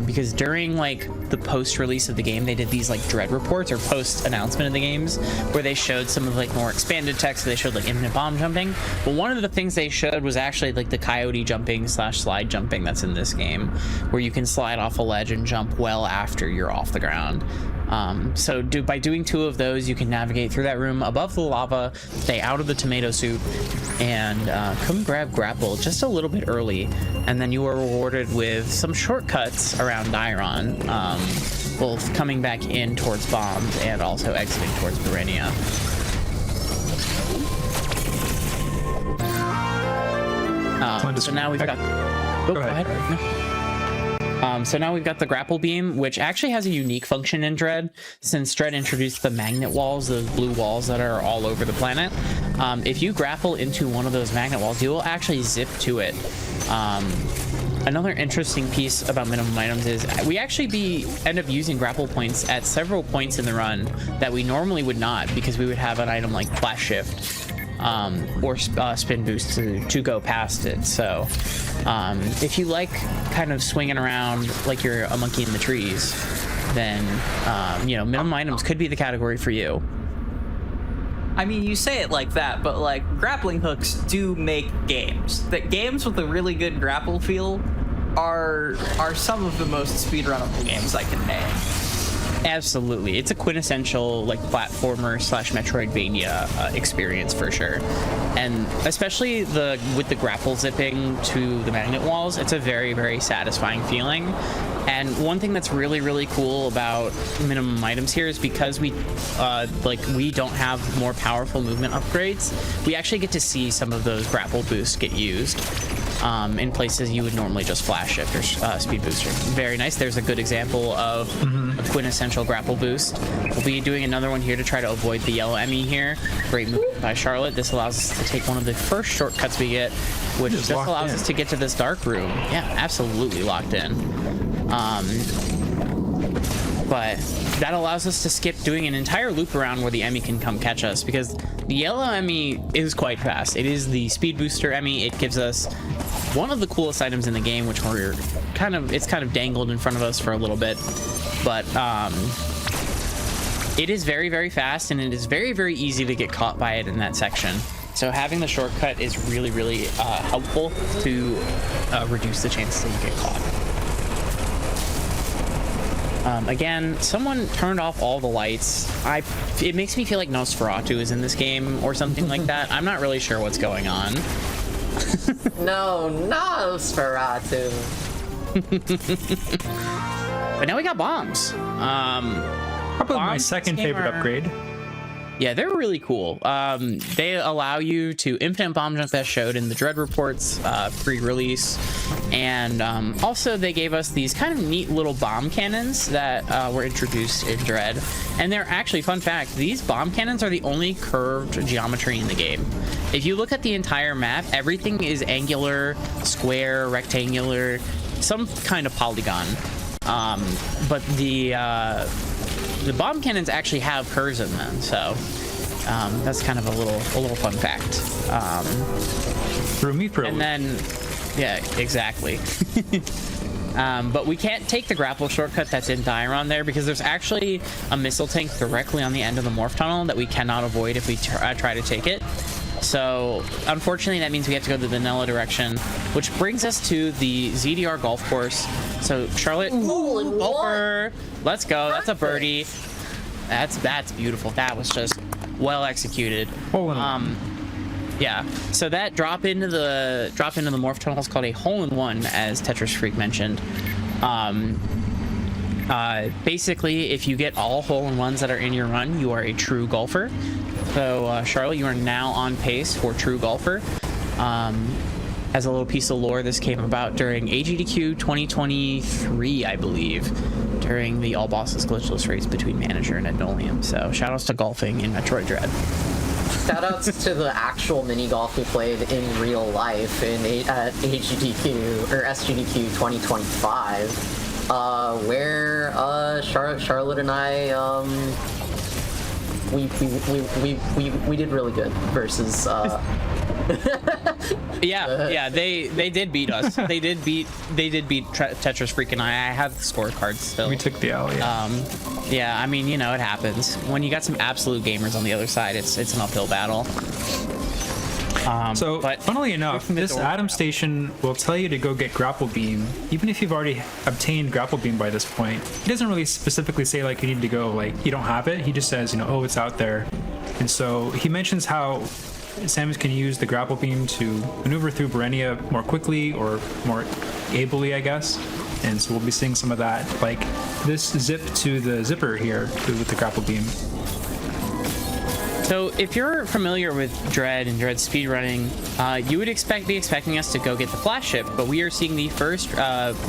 because during like the post-release of the game, they did these like dread reports or post-announcement of the games where they showed some of like more expanded text. So they showed like infinite bomb jumping, but one of the things they showed was actually like the coyote jumping / slide jumping that's in this game, where you can slide off a ledge and jump well after you're off the ground. So by doing 2 of those, you can navigate through that room above the lava, stay out of the tomato soup, and come grab grapple just a little bit early, and then you are rewarded with some shortcuts around Dairon, both coming back in towards bombs and also exiting towards Menagerie. So now we've got... Oh, go ahead. So now we've got the grapple beam, which actually has a unique function in Dread, since Dread introduced the magnet walls, the blue walls that are all over the planet. If you grapple into one of those magnet walls, you will actually zip to it. Another interesting piece about minimum items is we actually end up using grapple points at several points in the run that we normally would not, because we would have an item like flash shift or spin boost to go past it. So if you like kind of swinging around like you're a monkey in the trees, then you know, minimum items could be the category for you. I mean, you say it like that, but like grappling hooks do make games. That games with a really good grapple feel are some of the most speedrunnable games I can name. Absolutely, it's a quintessential like platformer / Metroidvania experience for sure, and especially with the grapple zipping to the magnet walls, it's a very, very satisfying feeling. And one thing that's really, really cool about minimum items here is because we don't have more powerful movement upgrades, we actually get to see some of those grapple boosts get used in places you would normally just flash shift or speed booster. Very nice. There's a good example of a quintessential grapple boost. We'll be doing another one here to try to avoid the yellow Emmy here. Great move by Charlotte. This allows us to take one of the first shortcuts we get, which just allows us to get to this dark room. Yeah, absolutely locked in. But that allows us to skip doing an entire loop around where the Emmy can come catch us, because the yellow Emmy is quite fast. It is the speed booster Emmy. It gives us one of the coolest items in the game, which it's kind of dangled in front of us for a little bit, but it is very, very fast, and it is very, very easy to get caught by it in that section. So having the shortcut is really, really helpful to reduce the chances that you get caught. Again, someone turned off all the lights. It makes me feel like Nosferatu is in this game or something like that. I'm not really sure what's going on. No, Nosferatu. But now we got bombs. Probably my second favorite upgrade. Yeah, they're really cool. They allow you to infinite bomb jump as showed in the Dread reports pre-release, and also they gave us these kind of neat little bomb cannons that were introduced in Dread. And they're actually, fun fact, these bomb cannons are the only curved geometry in the game. If you look at the entire map, everything is angular, square, rectangular, some kind of polygon. But the bomb cannons actually have curves in them, so that's kind of a little fun fact. Threw me for a and loop. then, yeah, exactly. But we can't take the grapple shortcut that's in Dairon there, because there's actually a missile tank directly on the end of the morph tunnel that we cannot avoid if we try to take it. So unfortunately, that means we have to go the vanilla direction, which brings us to the ZDR golf course. So Charlotte, golfer, let's go. That's a birdie. That's beautiful. That was just well executed. Yeah. So that drop into the morph tunnel is called a hole-in-one, as Tetris Freak mentioned. Basically, if you get all hole-in-ones that are in your run, you are a true golfer. So Charlotte, you are now on pace for true golfer. as a little piece of lore, this came about during AGDQ 2023, I believe, during the all bosses glitchless race between Manager and Adolium. So shoutouts to golfing in Metroid Dread. Shoutouts to the actual mini golf we played in real life at AGDQ or SGDQ 2025, where Charlotte and I we did really good versus. Yeah, they did beat us. They did beat Tetris Freak and I have the scorecards still. We took the L, yeah. Yeah, I mean, you know, it happens. When you got some absolute gamers on the other side, it's an uphill battle. But funnily enough, this Atom Station will tell you to go get Grapple Beam, even if you've already obtained Grapple Beam by this point. He doesn't really specifically say, like, you need to go, like, you don't have it. He just says, you know, oh, it's out there. And so he mentions how Samus can use the Grapple Beam to maneuver through Berenia more quickly or more ably, I guess. And so we'll be seeing some of that, like this zip to the zipper here with the Grapple Beam. So if you're familiar with Dread and Dread speedrunning, you would be expecting us to go get the flash ship, but we are seeing the first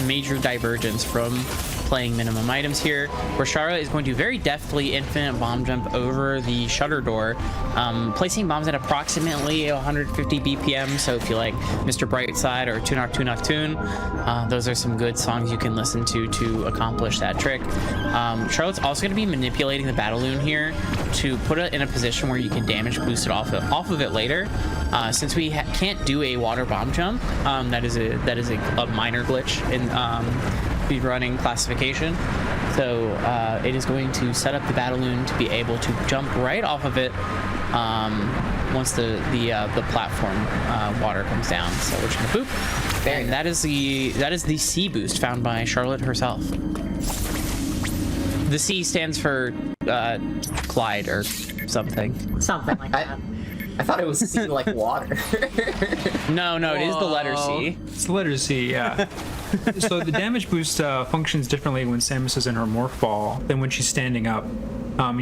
major divergence from playing minimum items here, where Charlotte is going to very deftly infinite bomb jump over the shutter door, placing bombs at approximately 150 BPM. So if you like Mr. Brightside or Tune Knock Tune, those are some good songs you can listen to accomplish that trick. Charlotte's also going to be manipulating the Battaloon here to put it in a position where you can damage boost it off of it later. Since we can't do a water bomb jump, that is a minor glitch in speedrunning classification. So it is going to set up the Battaloon to be able to jump right off of it once the platform water comes down. So we're just gonna boop, and that is the C boost found by Charlotte herself. The C stands for Clyde or something. Something like that. I thought it was C like water. No, it is the letter C. It's the letter C, yeah. So the damage boost functions differently when Samus is in her morph ball than when she's standing up.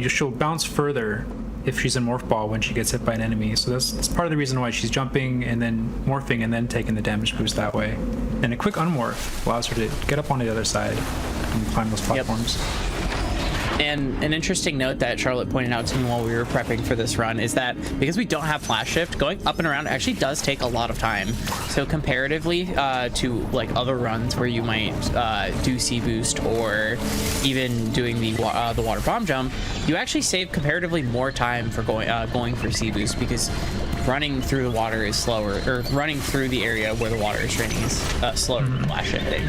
She'll bounce further if she's in morph ball when she gets hit by an enemy. So that's part of the reason why she's jumping and then morphing and then taking the damage boost that way. And a quick unmorph allows her to get up on the other side and climb those platforms. Yep. And an interesting note that Charlotte pointed out to me while we were prepping for this run is that because we don't have flash shift, going up and around actually does take a lot of time. So comparatively to like other runs where you might do C boost or even doing the water bomb jump, you actually save comparatively more time for going for C boost because running through the water is slower, or running through the area where the water is draining is slower than flash shifting.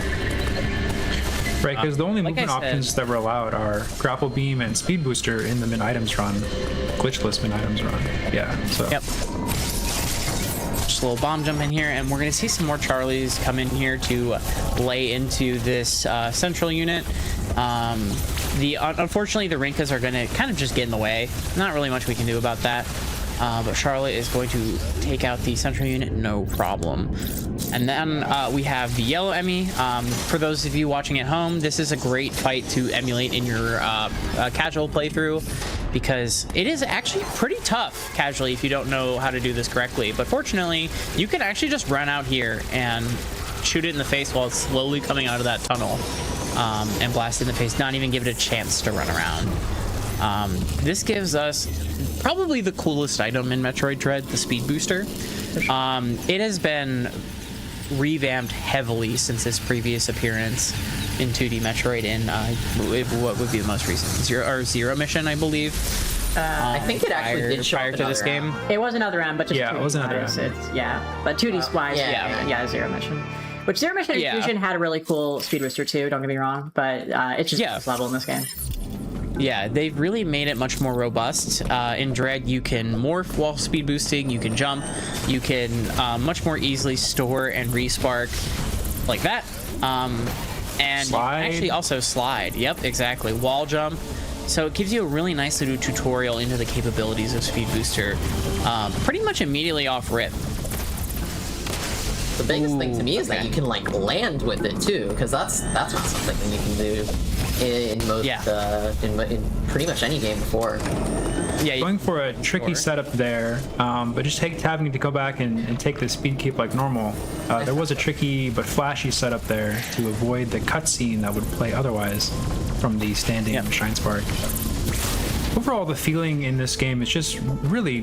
Right, because the only like movement options that were allowed are Grapple Beam and Speed Booster in the Min Items run, glitchless Min Items run. Yeah, so. Yep. Just a little bomb jump in here, and we're going to see some more Charlies come in here to lay into this central unit. Unfortunately, the Rinkas are going to kind of just get in the way. Not really much we can do about that. But Charlotte is going to take out the central unit, no problem. And then we have the yellow Emmy. For those of you watching at home, this is a great fight to emulate in your casual playthrough because it is actually pretty tough casually if you don't know how to do this correctly. But fortunately, you can actually just run out here and shoot it in the face while it's slowly coming out of that tunnel and blast it in the face, not even give it a chance to run around. This gives us probably the coolest item in Metroid Dread, the Speed Booster. It has been revamped heavily since its previous appearance in 2D Metroid in what would be the most recent Zero Mission, I believe. I think it actually did show prior to this game. It was another M, but just 2D it was another wise. M. But 2D wise, yeah, Zero Mission. Which Zero Mission Fusion had a really cool speed booster too. Don't get me wrong, but it's just this level in this game. Yeah, they've really made it much more robust. In Dread, you can morph while speed boosting, you can jump, you can much more easily store and respark like that. And you can actually also slide. Yep, exactly. Wall jump. So it gives you a really nice little tutorial into the capabilities of Speed Booster pretty much immediately off rip. The biggest thing to me is that you can like land with it too, because that's not something you can do. in most in pretty much any game before. Yeah, Going for a tricky setup there, but just having to go back and take the speed keep like normal. There was a tricky but flashy setup there to avoid the cutscene that would play otherwise from the standing Shine Spark. Overall, the feeling in this game is just really,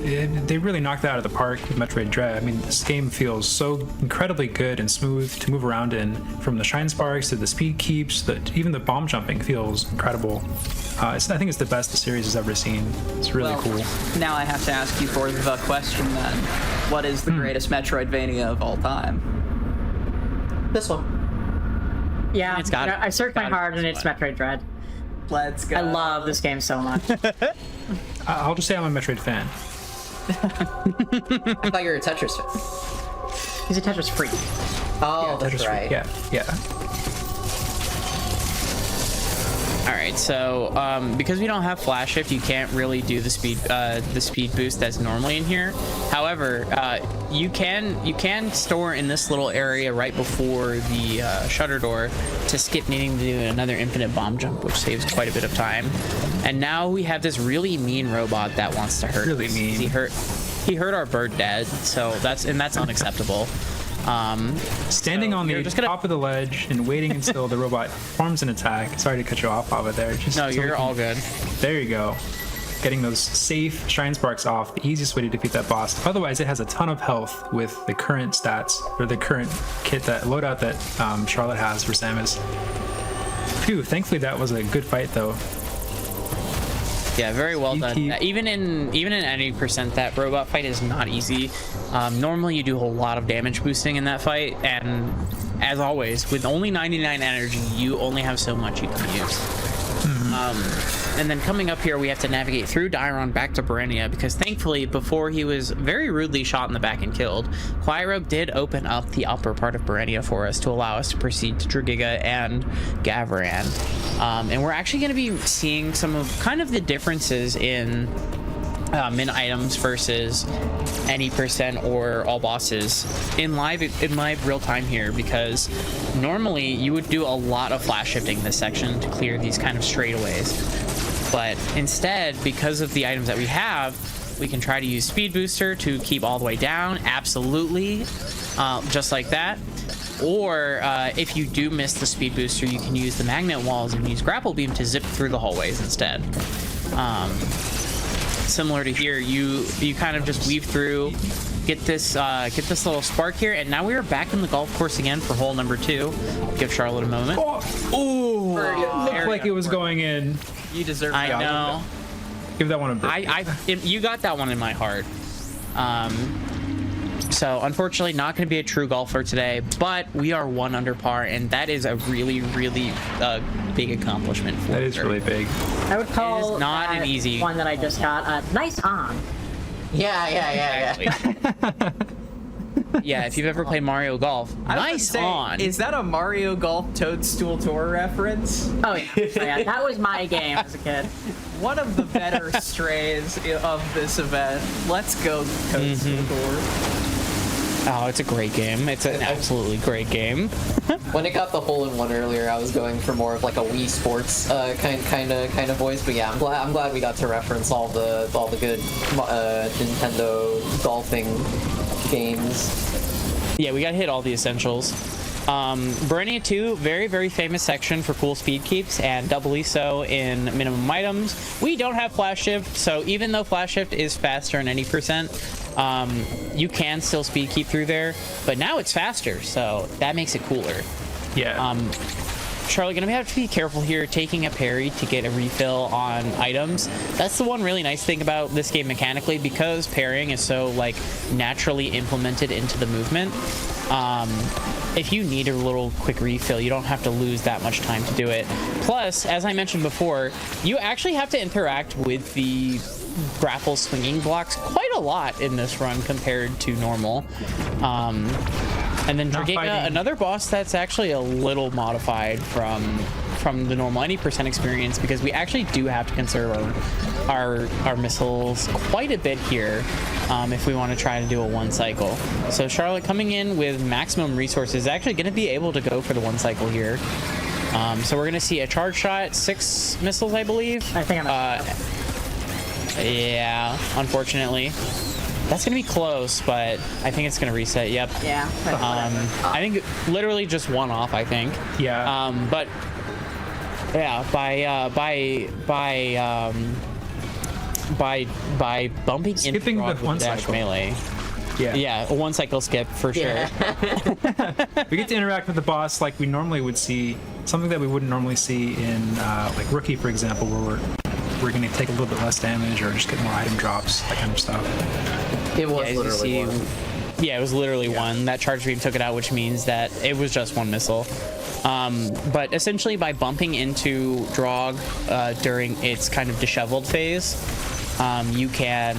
they really knocked it out of the park with Metroid Dread. I mean, this game feels so incredibly good and smooth to move around in, from the Shine Sparks to the speed keeps, even the bomb jumping feels incredible. I think it's the best the series has ever seen. It's really cool. Now I have to ask you for the question then. What is the greatest Metroidvania of all time? This one. Yeah, It's got it. I searched my heart and it's Metroid Dread. Let's go. I love this game so much. I'll just say I'm a Metroid fan. I thought you were a Tetris fan. He's a Tetris freak. Oh, that's Tetris, right. Yeah. All right, so because we don't have flash shift, you can't really do the speed boost that's normally in here. However, you can store in this little area right before the shutter door to skip needing to do another infinite bomb jump, which saves quite a bit of time. And now we have this really mean robot that wants to hurt us. Really mean. He hurt our bird dad, so that's unacceptable. Standing on the top of the ledge and waiting until the robot forms an attack. Sorry to cut you off of there. No, you're all good. There you go. Getting those safe Shine Sparks off, the easiest way to defeat that boss. Otherwise, it has a ton of health with the current stats, or the current loadout that Charlotte has for Samus. Phew, thankfully that was a good fight though. Yeah, very well done. GDQ. Even in any percent, that robot fight is not easy. Normally, you do a whole lot of damage boosting in that fight, and as always, with only 99 energy, you only have so much you can use. And then coming up here, we have to navigate through Dairon back to Berenia, because thankfully, before he was very rudely shot in the back and killed, Quirogue did open up the upper part of Berenia for us to allow us to proceed to Dragiga and Gavaran. And we're actually going to be seeing some of kind of the differences in min items versus any percent or all bosses in live real time here, because normally you would do a lot of flash shifting in this section to clear these kind of straightaways, but instead, because of the items that we have, we can try to use speed booster to keep all the way down, absolutely, just like that. Or if you do miss the speed booster, you can use the magnet walls and use grapple beam to zip through the hallways instead. Similar to here, you kind of just weave through, get this little spark here, and now we are back in the golf course again for hole number 2. Give Charlotte a moment. Oh, looked like it was going in. You deserve I that. know. Give that one a break. You got that one in my heart. So unfortunately, not going to be a true golfer today, but we are 1 under par, and that is a really, really big accomplishment for That is really big. I would call It is not an that easy- one that I just got a nice on. Yeah. Yeah, if you've ever played Mario Golf, I was gonna nice say, on. Is that a Mario Golf Toadstool Tour reference? Oh yeah, that was my game as a kid. One of the better strays of this event. Let's go Toadstool Tour. Oh, it's a great game. It's an absolutely great game. When it got the hole-in-one earlier, I was going for more of like a Wii Sports kind of voice. But yeah, I'm glad we got to reference all the good Nintendo golfing games. Yeah, we got to hit all the essentials. Berenia 2, very, very famous section for cool speed keeps, and doubly so in minimum items. We don't have flash shift, so even though flash shift is faster in any percent, you can still speed keep through there, but now it's faster, so that makes it cooler. Yeah. Charlie, gonna have to be careful here taking a parry to get a refill on items. That's the one really nice thing about this game mechanically, because parrying is so like naturally implemented into the movement. If you need a little quick refill, you don't have to lose that much time to do it. Plus, as I mentioned before, you actually have to interact with the grapple swinging blocks quite a lot in this run compared to normal. And then Dragiga, another boss that's actually a little modified from the normal any percent experience, because we actually do have to conserve our missiles quite a bit here if we want to try to do a 1 cycle. So Charlotte coming in with maximum resources is actually going to be able to go for the 1 cycle here. So we're gonna see a charge shot, 6 missiles, I believe. I think I'm. Yeah, unfortunately. That's gonna be close, but I think it's gonna reset. Yep. Yeah. I think literally just one off. I think. Yeah. But yeah, by bumping Skipping into the one dash cycle. melee. Yeah. Yeah, a 1 cycle skip for sure. We get to interact with the boss like we normally would see, something that we wouldn't normally see in like Rookie, for example, where we're going to take a little bit less damage or just get more item drops, that kind of stuff. It was As you literally see, one. yeah, it was literally one. That charge beam took it out, which means that it was just 1 missile. But essentially, by bumping into Drog during its kind of disheveled phase, you can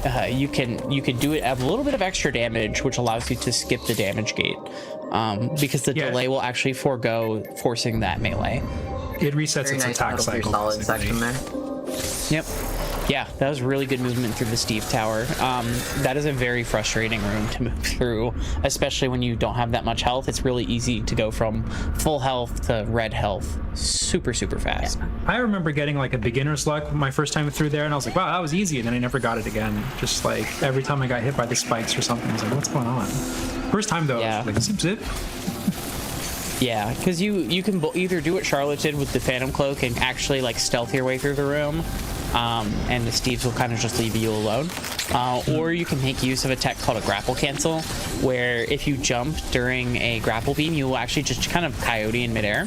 do it at a little bit of extra damage, which allows you to skip the damage gate, because the delay will actually forego forcing that melee. It resets Very its nice attack Metal Gear cycle. Solid basically. section there. Yep. Yeah, that was really good movement through the Steve Tower. That is a very frustrating room to move through, especially when you don't have that much health. It's really easy to go from full health to red health super fast. I remember getting like a beginner's luck my first time through there, and I was like, wow, that was easy, and then I never got it again. Just like every time I got hit by the spikes or something, I was like, what's going on? First time though, Yeah. I was like, zip zip. Yeah, because you can either do what Charlotte did with the Phantom Cloak and actually like stealth your way through the room, and the Steves will kind of just leave you alone, or you can make use of a tech called a grapple cancel, where if you jump during a grapple beam, you will actually just kind of coyote in midair,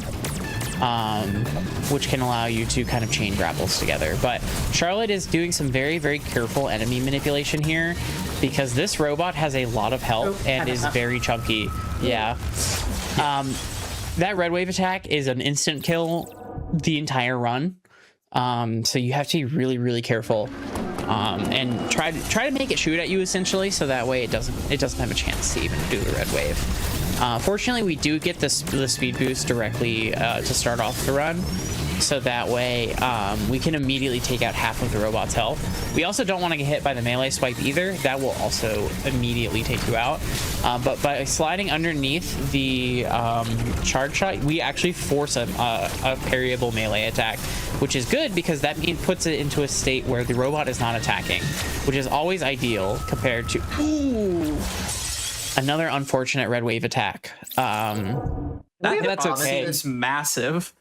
which can allow you to kind of chain grapples together. But Charlotte is doing some very careful enemy manipulation here, because this robot has a lot of health and is very chunky. Yeah. That red wave attack is an instant kill the entire run. So you have to be really careful, and try to make it shoot at you essentially, so that way it doesn't have a chance to even do the red wave. Fortunately, we do get the speed boost directly to start off the run, so that way we can immediately take out half of the robot's health. We also don't want to get hit by the melee swipe either. That will also immediately take you out. But by sliding underneath the charge shot, we actually force a parryable melee attack, which is good because that puts it into a state where the robot is not attacking, which is always ideal compared to another unfortunate red wave attack. That that's hitbox okay. is massive.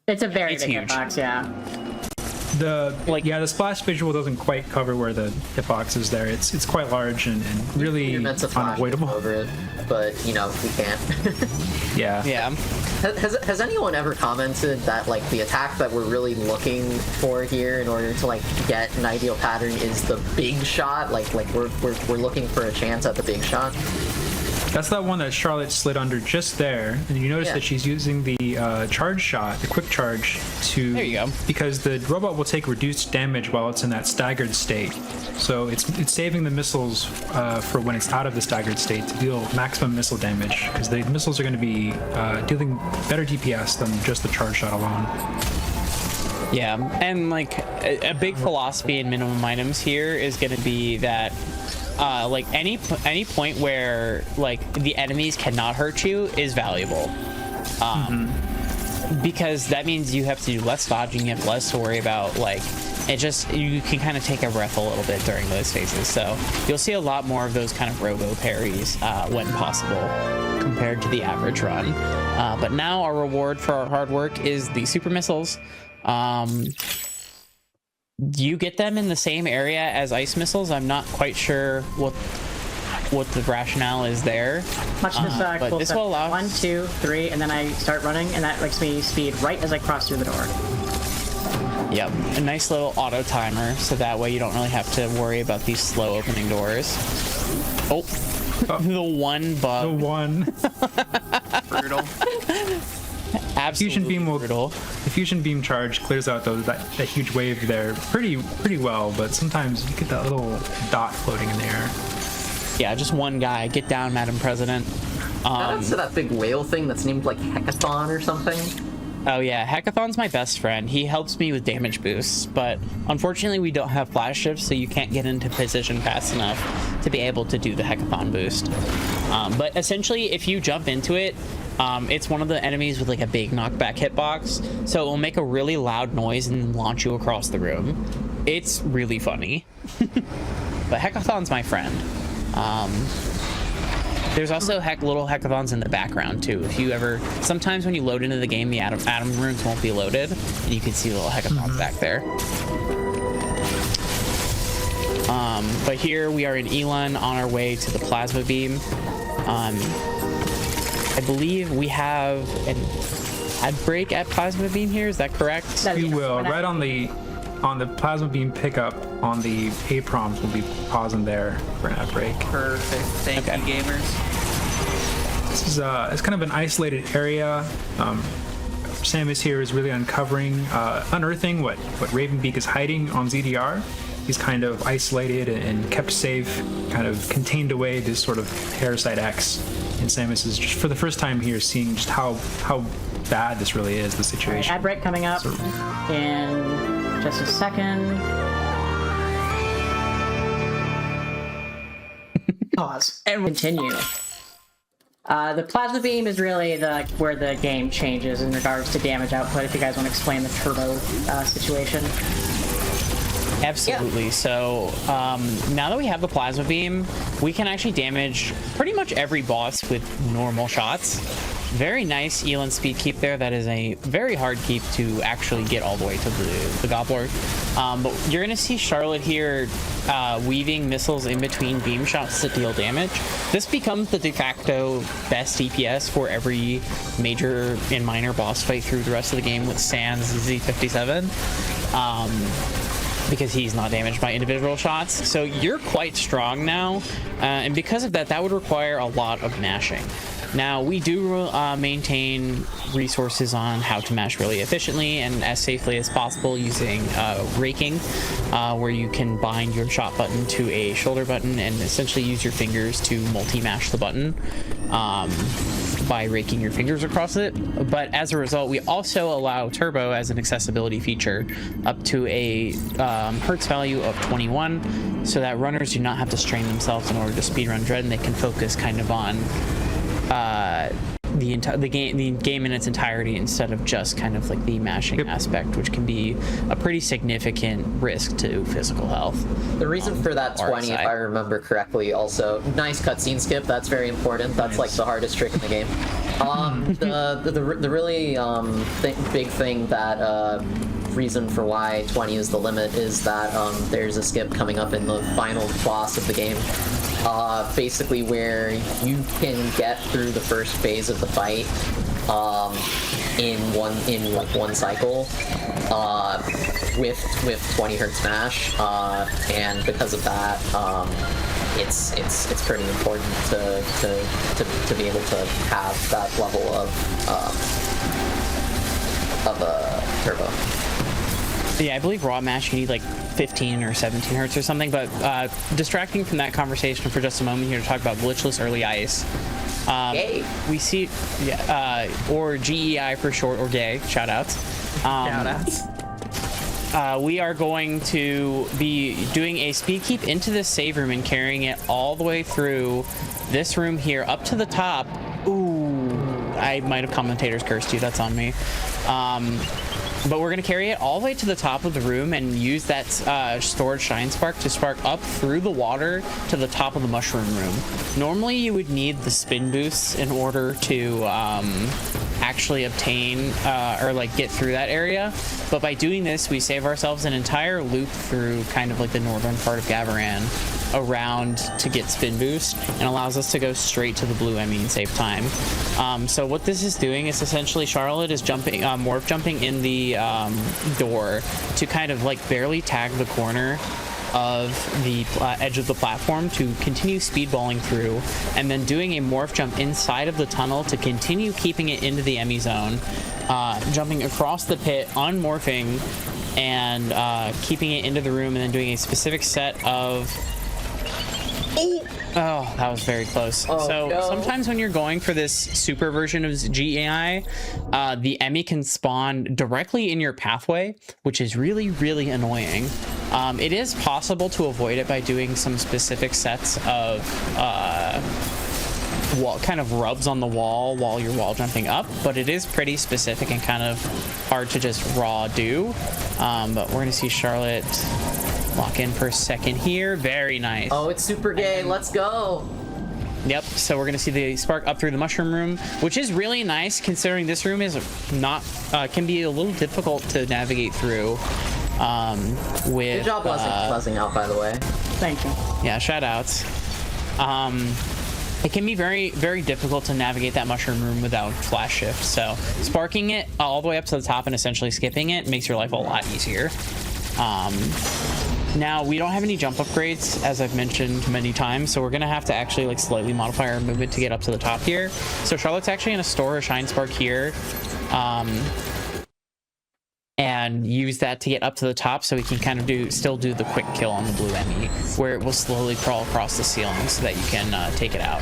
It's a very It's big huge. hitbox, yeah. The splash visual doesn't quite cover where the hitbox is there. It's quite large and really You're meant to flash unavoidable. over it, but you know we can't. Yeah. Yeah. Has anyone ever commented that like the attack that we're really looking for here in order to like get an ideal pattern is the big shot? Like we're looking for a chance at the big shot. That's that one that Charlotte slid under just there, and you notice Yeah. that she's using the charge shot, the quick charge, to There you go. because the robot will take reduced damage while it's in that staggered state. So it's saving the missiles for when it's out of the staggered state to deal maximum missile damage, because the missiles are going to be dealing better DPS than just the charge shot alone. Yeah, and like a big philosophy in minimum items here is going to be that like any point where like the enemies cannot hurt you is valuable, because that means you have to do less dodging, you have less to worry about. Like you can kind of take a breath a little bit during those phases. So you'll see a lot more of those kind of robo parries when possible compared to the average run. But now our reward for our hard work is the super missiles. You get them in the same area as ice missiles. I'm not quite sure what the rationale is there. Watch this but cool this stuff. will allow 1, 2, 3, and then I start running, and that makes me speed right as I cross through the door. Yep, a nice little auto timer, so that way you don't really have to worry about these slow opening doors. Oh, the one The bug. one, Brutal. Absolutely fusion beam brutal. the fusion beam charge clears out that huge wave there pretty well, but sometimes you get that little dot floating in the air. Yeah, just one guy. Get down, Madam President. Shout out to that big whale thing that's named like Hackathon or something. Oh yeah, Hackathon's my best friend. He helps me with damage boosts, but unfortunately we don't have flash shifts, so you can't get into position fast enough to be able to do the Hackathon boost. But essentially, if you jump into it, It's one of the enemies with like a big knockback hitbox, so it will make a really loud noise and launch you across the room. It's really funny. But Hackathon's my friend. There's also little hackathons in the background too. If you ever, sometimes when you load into the game, the atom rooms won't be loaded, and you can see little hackathons back there. But here we are in Elon on our way to the plasma beam. I believe we have an ad break at plasma beam here. Is that correct? You will. Right on the plasma beam pickup on the A proms, we'll be pausing there for an ad break. Perfect. Thank you, gamers. This is it's kind of an isolated area. Samus here is really unearthing what Ravenbeak is hiding on ZDR. He's kind of isolated and kept safe, kind of contained away this sort of Parasite X. And Samus is just for the first time here seeing just how bad this really is, the situation. Ad break coming up in just a second. Pause and continue. The plasma beam is really where the game changes in regards to damage output. If you guys want to explain the turbo situation. Absolutely. Yeah. So now that we have the plasma beam, we can actually damage pretty much every boss with normal shots. Very nice Elon speed keep there. That is a very hard keep to actually get all the way to the Gobbler. But you're going to see Charlotte here weaving missiles in between beam shots to deal damage. This becomes the de facto best DPS for every major and minor boss fight through the rest of the game with Sans Z57. Because he's not damaged by individual shots. So you're quite strong now, and because of that, that would require a lot of mashing. Now, we do maintain resources on how to mash really efficiently and as safely as possible using raking, where you can bind your shot button to a shoulder button and essentially use your fingers to multi-mash the button by raking your fingers across it. But as a result, we also allow turbo as an accessibility feature up to a hertz value of 21, so that runners do not have to strain themselves in order to speedrun Dread, and they can focus kind of on the game in its entirety instead of just kind of like the mashing aspect, which can be a pretty significant risk to physical health. The reason for that 20, if I remember correctly, also nice cutscene skip. That's very important. That's like the hardest trick in the game. The really big thing that reason for why 20 is the limit is that there's a skip coming up in the final boss of the game. Basically where you can get through the first phase of the fight in one cycle with 20 hertz mash, and because of that it's pretty important to be able to have that level of turbo. Yeah, I believe raw mash you need like 15 or 17 hertz or something, but distracting from that conversation for just a moment here to talk about glitchless early ice. We see, or GEI for short, or gay, shoutouts. We are going to be doing a speed keep into this save room and carrying it all the way through this room here up to the top. Ooh, I might have commentators cursed you, that's on me. But we're going to carry it all the way to the top of the room and use that stored shine spark to spark up through the water to the top of the mushroom room. Normally you would need the spin boosts in order to actually obtain or like get through that area, but by doing this we save ourselves an entire loop through kind of like the northern part of Gavaran around to get spin boost, and allows us to go straight to the blue Emmy and save time. So what this is doing is essentially Charlotte is jumping, morph jumping in the door to kind of like barely tag the corner of the edge of the platform to continue speedballing through, and then doing a morph jump inside of the tunnel to continue keeping it into the Emmy zone, jumping across the pit, unmorphing, and keeping it into the room, and then doing a specific set of... Oh, that was very close. Sometimes when you're going for this super version of GEI, the Emmy can spawn directly in your pathway, which is really, really annoying. It is possible to avoid it by doing some specific sets of kind of rubs on the wall while you're wall jumping up, but it is pretty specific and kind of hard to just raw do. But we're gonna see Charlotte lock in for a second here. Very nice. Oh, it's super gay. Let's go. Yep, so we're gonna see the spark up through the mushroom room, which is really nice considering this room is not can be a little difficult to navigate through. With Good job buzzing out, by the way. Thank you. yeah, shout outs. It can be very, very difficult to navigate that mushroom room without flash shift. So sparking it all the way up to the top and essentially skipping it makes your life a lot easier. Now we don't have any jump upgrades, as I've mentioned many times, so we're gonna have to actually like slightly modify our movement to get up to the top here. So Charlotte's actually gonna store a shine spark here, and use that to get up to the top, so we can kind of still do the quick kill on the blue Emmy, where it will slowly crawl across the ceiling so that you can take it out.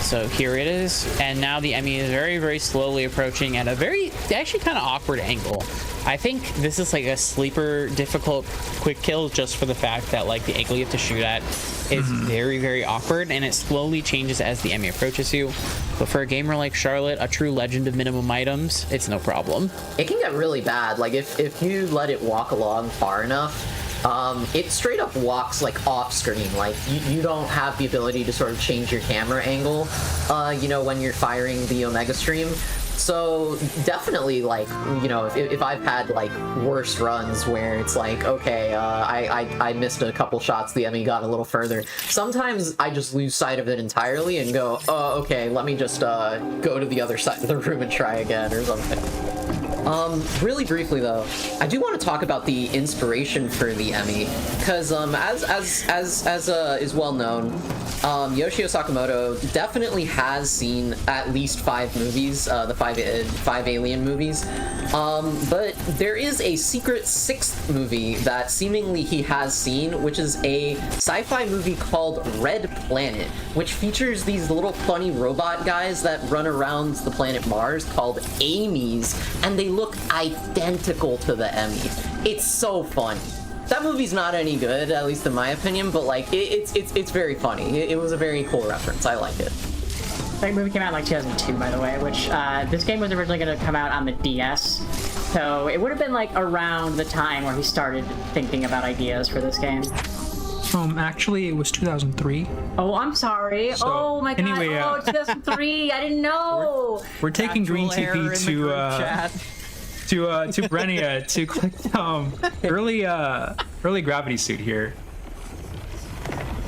So here it is, and now the Emmy is very, very slowly approaching at a very, actually kind of awkward angle. I think this is like a sleeper difficult quick kill just for the fact that like the angle you have to shoot at is very, very awkward, and it slowly changes as the Emmy approaches you. But for a gamer like Charlotte, a true legend of minimum items, it's no problem. It can get really bad. Like if you let it walk along far enough, it straight up walks like off screen. Like you don't have the ability to sort of change your camera angle, you know, when you're firing the Omega Stream. So definitely, like, you know, if I've had like worse runs where it's like, okay, I missed a couple shots, the Emmy got a little further. Sometimes I just lose sight of it entirely and go, oh, okay, let me just go to the other side of the room and try again or something. Really briefly though, I do want to talk about the inspiration for the Emmy, because as is well known, Yoshio Sakamoto definitely has seen at least 5 movies, the five Alien movies, but there is a secret 6th movie that seemingly he has seen, which is a sci-fi movie called Red Planet, which features these little funny robot guys that run around the planet Mars called Amy's, and they look identical to the Emmy. It's so funny. That movie's not any good, at least in my opinion, but like it's very funny. It was a very cool reference. I like it. That movie came out in like 2002, by the way, which this game was originally going to come out on the DS. So it would have been like around the time where he started thinking about ideas for this game. Actually, it was 2003. Oh, I'm sorry. So, oh my god. anyway, oh, 2003. I didn't know. We're taking Green Actual error TP in the group chat. to Brenia to click early gravity suit here.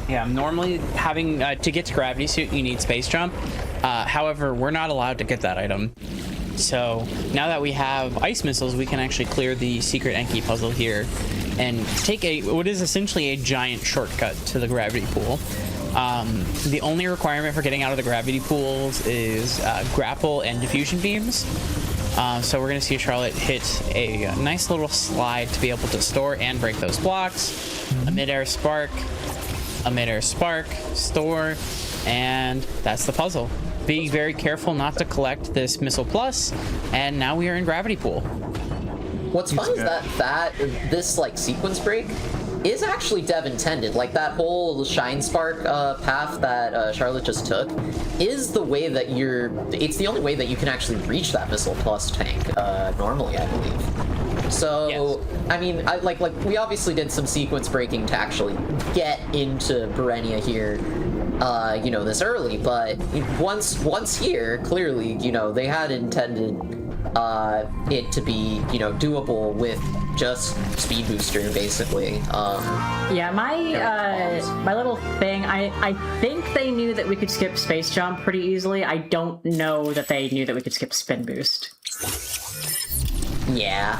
Yeah, normally having to get to gravity suit, you need space jump. However, we're not allowed to get that item. So now that we have ice missiles, we can actually clear the secret Enki puzzle here and take what is essentially a giant shortcut to the gravity pool. The only requirement for getting out of the gravity pools is grapple and diffusion beams. So we're going to see Charlotte hit a nice little slide to be able to store and break those blocks. A midair spark, store, and that's the puzzle. Be very careful not to collect this missile plus, and now we are in gravity pool. What's fun is that this like sequence break is actually dev intended. Like that whole shine spark path that Charlotte just took is the way that it's the only way that you can actually reach that missile plus tank normally, I believe. So yes. I mean, like we obviously did some sequence breaking to actually get into Brenia here, you know, this early, but once here, clearly, you know, they had intended it to be, you know, doable with just speed booster, basically. Yeah, my little thing, I think they knew that we could skip space jump pretty easily. I don't know that they knew that we could skip spin boost. Yeah.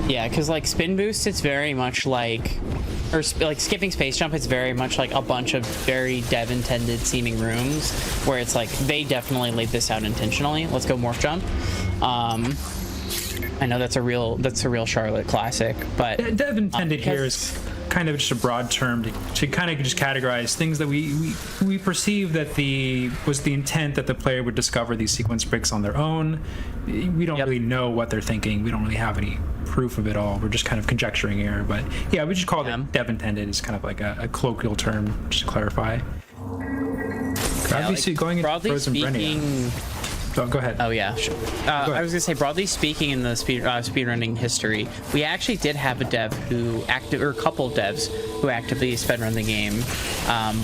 Yeah, because like spin boost, it's very much like, like skipping space jump, it's very much like a bunch of very dev intended seeming rooms where it's like they definitely laid this out intentionally. Let's go morph jump. I know that's a real Charlotte classic, but Dev intended here is kind of just a broad term to kind of just categorize things that we perceive that was the intent that the player would discover these sequence breaks on their own. We don't really know what they're thinking. We don't really have any proof of it all. We're just kind of conjecturing here. But yeah, we just call it dev intended is kind of like a colloquial term, just to clarify. Obviously, going into broadly Frozen speaking. Go ahead. Oh yeah, sure. I was gonna say, broadly speaking, in the speedrunning history, we actually did have a dev who or a couple of devs who actively speedrun the game,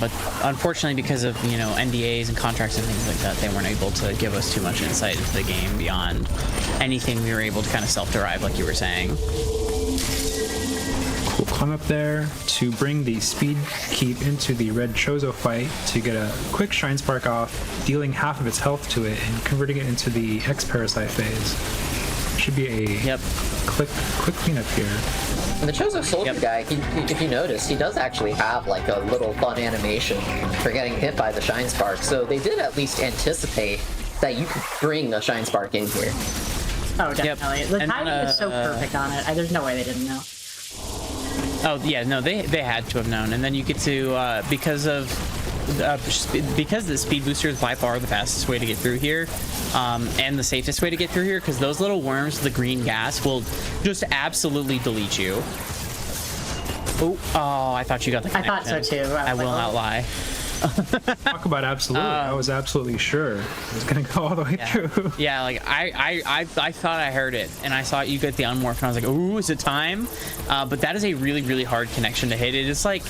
but unfortunately, because of NDAs and contracts and things like that, they weren't able to give us too much insight into the game beyond anything we were able to kind of self-derive, like you were saying. We'll climb up there to bring the speed keep into the red Chozo fight to get a quick Shine Spark off, dealing half of its health to it and converting it into the X-Parasite phase. Should be a quick cleanup here. And the Chozo Soldier guy, if you notice, he does actually have like a little fun animation for getting hit by the Shine Spark, so they did at least anticipate that you could bring a Shine Spark in here. Oh, definitely. The timing is so perfect on it. There's no way they didn't know. Oh yeah, no, they had to have known, and then you get to because the speed booster is by far the fastest way to get through here, and the safest way to get through here, because those little worms, the green gas, will just absolutely delete you. Oh, I thought you got the connection. I thought so too. I will not lie. Talk about absolutely. I was absolutely sure it was gonna go all the way through. Yeah, like I thought I heard it, and I saw you get the unmorph, and I was like, ooh, is it time? But that is a really, really hard connection to hit. It is like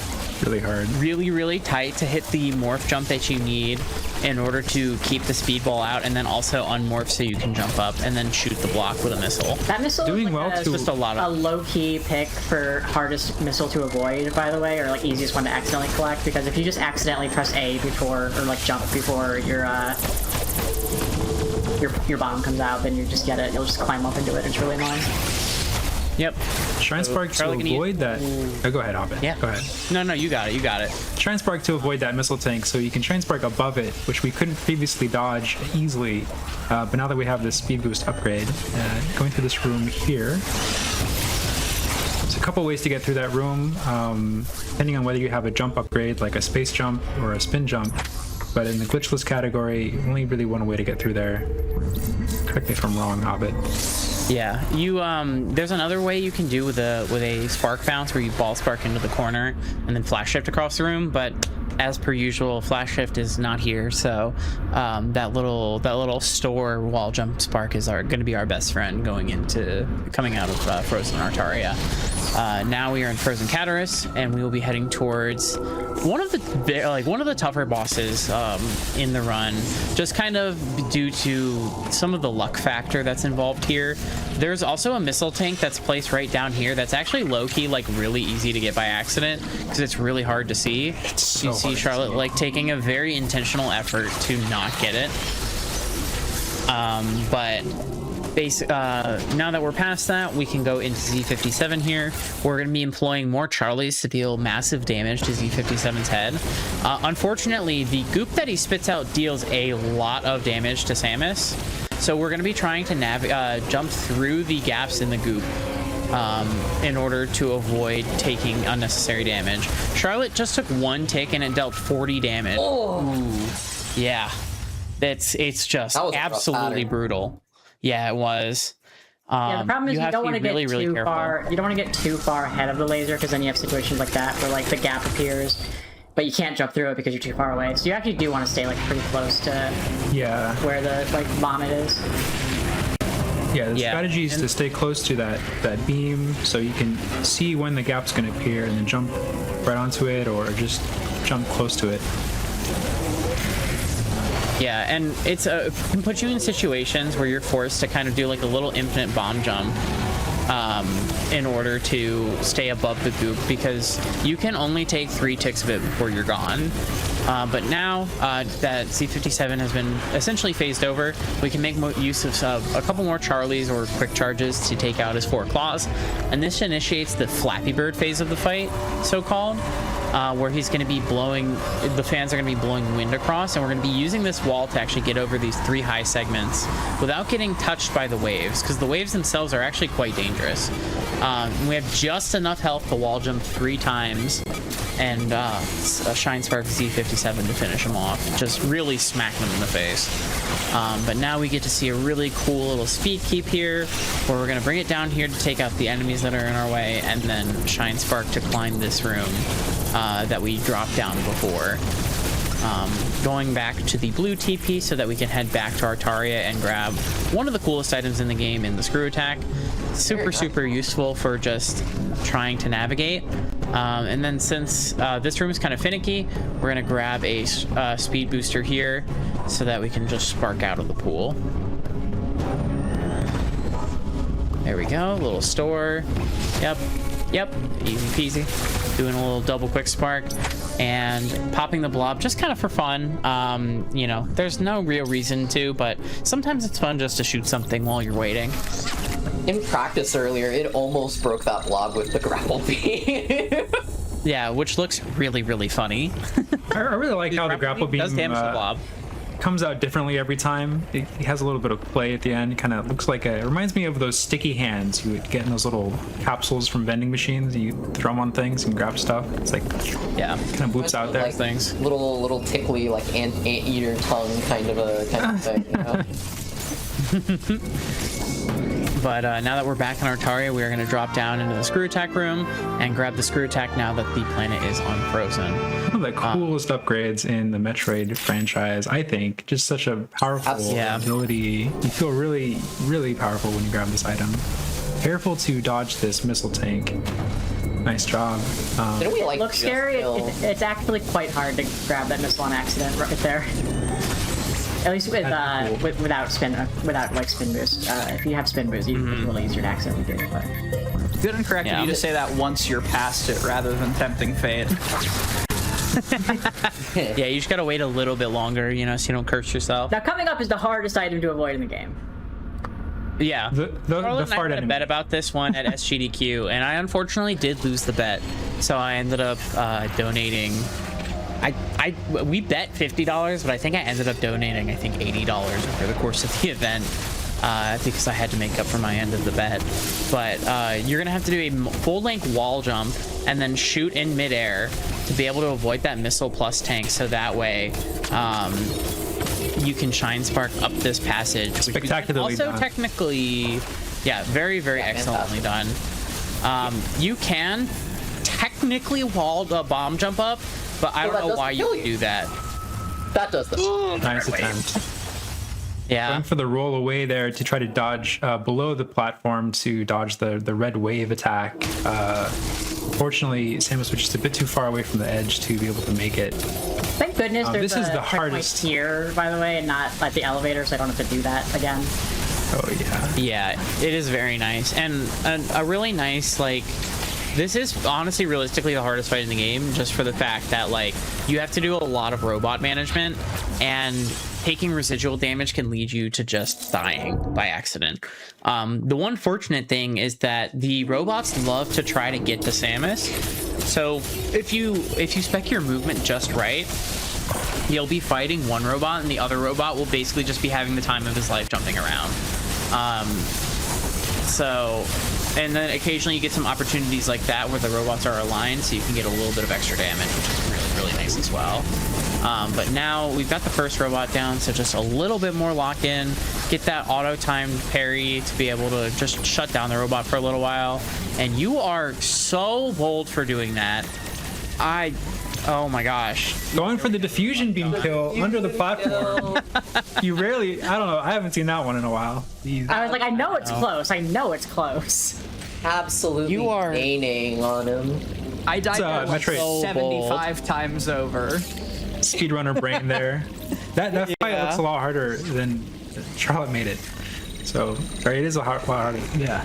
really hard, really, really tight to hit the morph jump that you need in order to keep the speed ball out, and then also unmorph so you can jump up and then shoot the block with a missile. That missile doing is like well too. Just a low-key pick for hardest missile to avoid, by the way, or like easiest one to accidentally collect, because if you just accidentally press A before, or like jump before your bomb comes out, then you just get it. You'll just climb up into it. It's really annoying. Yep. Shine Spark to avoid that. Oh, go ahead, Hobbit. Yeah. Go ahead. No, you got it. Shine Spark to avoid that missile tank, so you can Shine Spark above it, which we couldn't previously dodge easily. But now that we have this speed boost upgrade, going through this room here, there's a couple ways to get through that room, depending on whether you have a jump upgrade, like a space jump or a spin jump. But in the glitchless category, only really one way to get through there. Correct me if I'm wrong, Hobbit. Yeah, you there's another way you can do with a spark bounce where you ball spark into the corner and then flash shift across the room, but as per usual, flash shift is not here, so that little store wall jump spark is going to be our best friend coming out of Frozen Artaria. Now we are in Frozen Catarus, and we will be heading towards one of the tougher bosses in the run, just kind of due to some of the luck factor that's involved here. There's also a missile tank that's placed right down here that's actually low-key, like really easy to get by accident because it's really hard to see. You see Charlotte like taking a very intentional effort to not get it. But now that we're past that, we can go into Z57 here. We're going to be employing more Charlies to deal massive damage to Z57's head. Unfortunately, the goop that he spits out deals a lot of damage to Samus, so we're going to be trying to jump through the gaps in the goop in order to avoid taking unnecessary damage. Charlotte just took one tick and it dealt 40 damage. Ooh. Yeah, it's just absolutely brutal. Yeah, it was. Yeah, the problem is you don't want to get really too careful. far. You don't want to get too far ahead of the laser, because then you have situations like that where like the gap appears, but you can't jump through it because you're too far away. So you actually do want to stay like pretty close to where the like vomit is. Yeah, the strategy is to stay close to that beam so you can see when the gap's going to appear and then jump right onto it, or just jump close to it. Yeah, and it can put you in situations where you're forced to kind of do like a little infinite bomb jump in order to stay above the goop, because you can only take 3 ticks of it before you're gone. But now that Z57 has been essentially phased over, we can make use of a couple more Charlies or quick charges to take out his 4 claws. And this initiates the Flappy Bird phase of the fight, so-called, where he's going to be the fans are going to be blowing wind across, and we're going to be using this wall to actually get over these 3 high segments without getting touched by the waves, because the waves themselves are actually quite dangerous. We have just enough health to wall jump 3 times and a Shine Spark Z57 to finish him off, just really smack them in the face. But now we get to see a really cool little speed keep here, where we're going to bring it down here to take out the enemies that are in our way, and then Shine Spark to climb this room that we dropped down before. going back to the blue TP so that we can head back to Artaria and grab one of the coolest items in the game in the screw attack. Super useful for just trying to navigate. And then since this room is kind of finicky, we're gonna grab a speed booster here so that we can just spark out of the pool. There we go, a little store. Yep, easy peasy. Doing a little double quick spark and popping the blob just kind of for fun. You know, there's no real reason to, but sometimes it's fun just to shoot something while you're waiting. In practice earlier, it almost broke that blob with the grapple beam. Yeah, which looks really funny. I really like how the grapple beam does damage the blob. Comes out differently every time. It has a little bit of play at the end. Kind of looks like it reminds me of those sticky hands you would get in those little capsules from vending machines. You throw them on things and grab stuff. It's like, yeah, kind of bloops out there. Like things. Little tickly, like anteater tongue kind of thing. You know? But now that we're back in Artaria, we are going to drop down into the screw attack room and grab the screw attack now that the planet is unfrozen. One of the coolest upgrades in the Metroid franchise, I think. Just such a powerful ability. You feel really powerful when you grab this item. Careful to dodge this missile tank. Nice job. Didn't we, like, Looks scary. It's actually quite hard to grab that missile on accident right there. At least without spin boost. If you have spin boost, it's really easier to accidentally do it. But Good and correct of you to say that once you're past it rather than tempting fate. Yeah, you just gotta wait a little bit longer, you know, so you don't curse yourself. now coming up is the hardest item to avoid in the game. Yeah. The fart I had a bet about this one at SGDQ, and I unfortunately did lose the bet. So I ended up donating. We bet $50, but I think I ended up donating, $80 over the course of the event because I had to make up for my end of the bet. But you're gonna have to do a full-length wall jump and then shoot in midair to be able to avoid that missile plus tank. So that way, you can shine spark up this passage. Spectacularly also done. Technically, yeah, very excellently done. You can technically wall a bomb jump up, but I don't know why you would do that. That does this. Nice attempt. Yeah. Going for the roll away there to try to dodge below the platform to dodge the red wave attack. Fortunately, Samus was just a bit too far away from the edge to be able to make it. Thank goodness there's this is a the checkpoint hardest here, by the way, and not like the elevator, so I don't have to do that again. Oh yeah. Yeah, it is very nice, and a really nice, like, this is honestly realistically the hardest fight in the game, just for the fact that, like, you have to do a lot of robot management, and taking residual damage can lead you to just dying by accident. The one fortunate thing is that the robots love to try to get to Samus, so if you spec your movement just right, you'll be fighting one robot and the other robot will basically just be having the time of his life jumping around. And then occasionally you get some opportunities like that where the robots are aligned, so you can get a little bit of extra damage, which is really nice as well. But now we've got the first robot down, so just a little bit more lock-in, get that auto-timed parry to be able to just shut down the robot for a little while. And you are so bold for doing that. Oh my gosh. Going for the diffusion beam kill under the platform. You rarely, I don't know, I haven't seen that one in a while. I was like, I know it's close. I know it's close. Absolutely You are gaining on him. I died there like Metroid. 75 times over. Speedrunner brain there. That fight looks a lot harder than Charlotte made it. So, right, it is a lot harder. Yeah.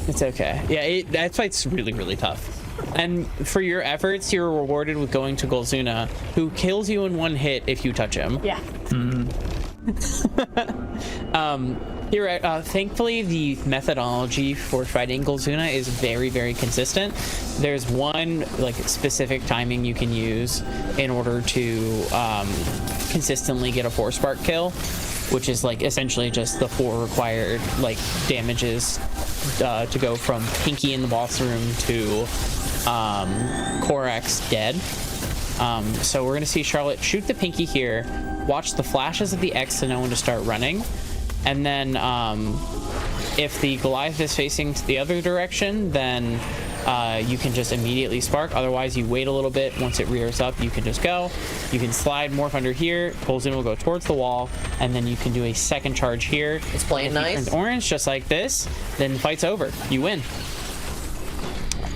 It's okay. Yeah, that fight's really tough. And for your efforts, you're rewarded with going to Golzuna, who kills you in one hit if you touch him. Yeah. Thankfully, the methodology for fighting Golzuna is very consistent. There's one like specific timing you can use in order to consistently get a 4-spark kill, which is like essentially just the 4 required like damages to go from Pinky in the boss room to Korax dead. So we're gonna see Charlotte shoot the Pinky here, watch the flashes of the X to know when to start running, and then if the Goliath is facing the other direction, then you can just immediately spark. Otherwise, you wait a little bit. Once it rears up, you can just go. You can slide morph under here. Pulls in will go towards the wall, and then you can do a second charge here. It's playing If he nice. turns orange, just like this, then the fight's over. You win.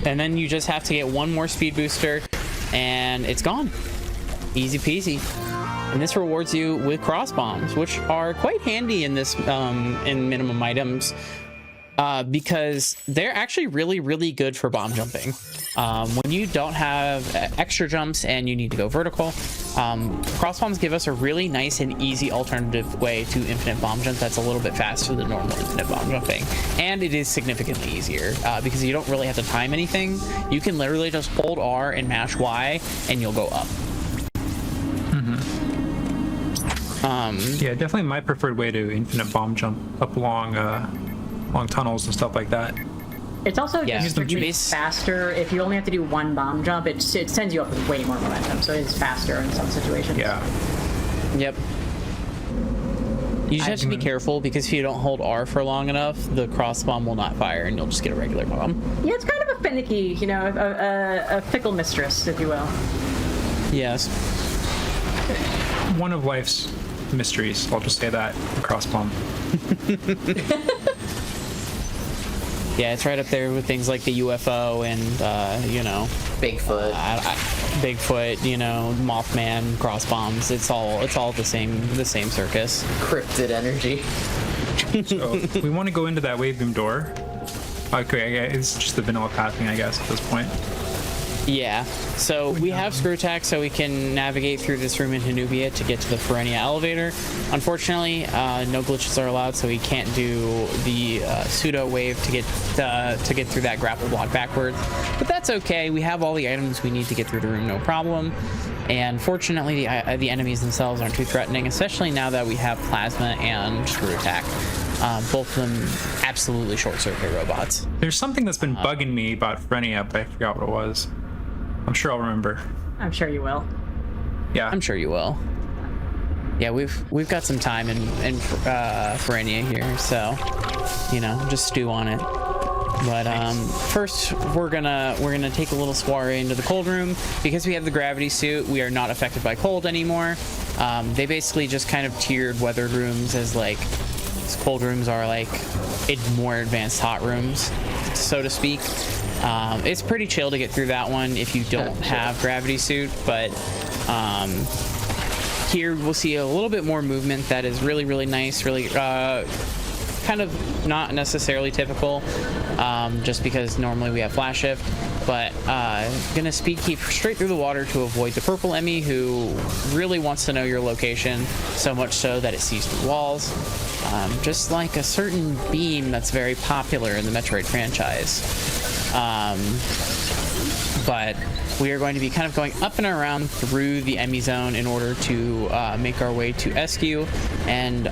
And then you just have to get one more speed booster, and it's gone. Easy peasy. And this rewards you with cross bombs, which are quite handy in this in minimum items. Because they're actually really, really good for bomb jumping. When you don't have extra jumps and you need to go vertical, cross bombs give us a really nice and easy alternative way to infinite bomb jump that's a little bit faster than normal infinite bomb jumping. And it is significantly easier because you don't really have to time anything. You can literally just hold R and mash Y and you'll go up. Yeah, definitely my preferred way to infinite bomb jump up long tunnels and stuff like that. It's also Yeah, just you strictly base- faster. If you only have to do one bomb jump, it sends you up with way more momentum, so it's faster in some situations. Yeah. Yep. You just have to be careful because if you don't hold R for long enough, the cross bomb will not fire and you'll just get a regular bomb. Yeah, it's kind of a finicky, you know, a fickle mistress, if you will. Yes. One of life's mysteries, I'll just say that, the cross bomb. Yeah, it's right up there with things like the UFO and, you know, Bigfoot. Bigfoot, you know, Mothman, cross bombs. It's all the same circus. Cryptid energy. So we want to go into that wave boom door. Okay, yeah, it's just the vanilla pathing, I guess, at this point. Yeah, so we have screw attack so we can navigate through this room into Nubia to get to the Ferenia elevator. Unfortunately, no glitches are allowed, so we can't do the pseudo wave to get through that grapple block backwards. But that's okay. We have all the items we need to get through the room, no problem. And fortunately, the enemies themselves aren't too threatening, especially now that we have plasma and screw attack. Both of them absolutely short circuit robots. There's something that's been bugging me about Frenia, but I forgot what it was. I'm sure I'll remember. I'm sure you will. Yeah. I'm sure you will. Yeah, we've got some time in Ferenia here, so you know, just stew on it. But first, we're gonna take a little soiree into the cold room because we have the gravity suit. We are not affected by cold anymore. They basically just kind of tiered weathered rooms as like cold rooms are like more advanced hot rooms, so to speak. It's pretty chill to get through that one if you don't have gravity suit, but here we'll see a little bit more movement that is really, really nice, really kind of not necessarily typical, just because normally we have flash shift, but gonna keep straight through the water to avoid the purple Emmy, who really wants to know your location, so much so that it sees through walls, just like a certain beam that's very popular in the Metroid franchise. But we are going to be kind of going up and around through the Emmy zone in order to make our way to SQ. And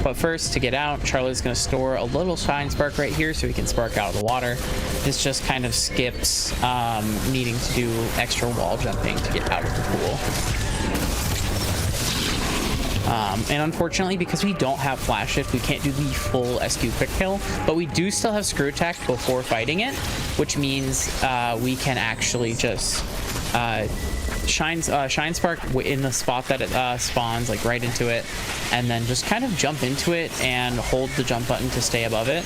but first, to get out, Charlie's going to store a little shine spark right here so he can spark out of the water. This just kind of skips needing to do extra wall jumping to get out of the pool. And unfortunately, because we don't have flash shift, we can't do the full SQ quick kill, but we do still have screw attack before fighting it, which means we can actually just shine spark in the spot that it spawns, like right into it, and then just kind of jump into it and hold the jump button to stay above it.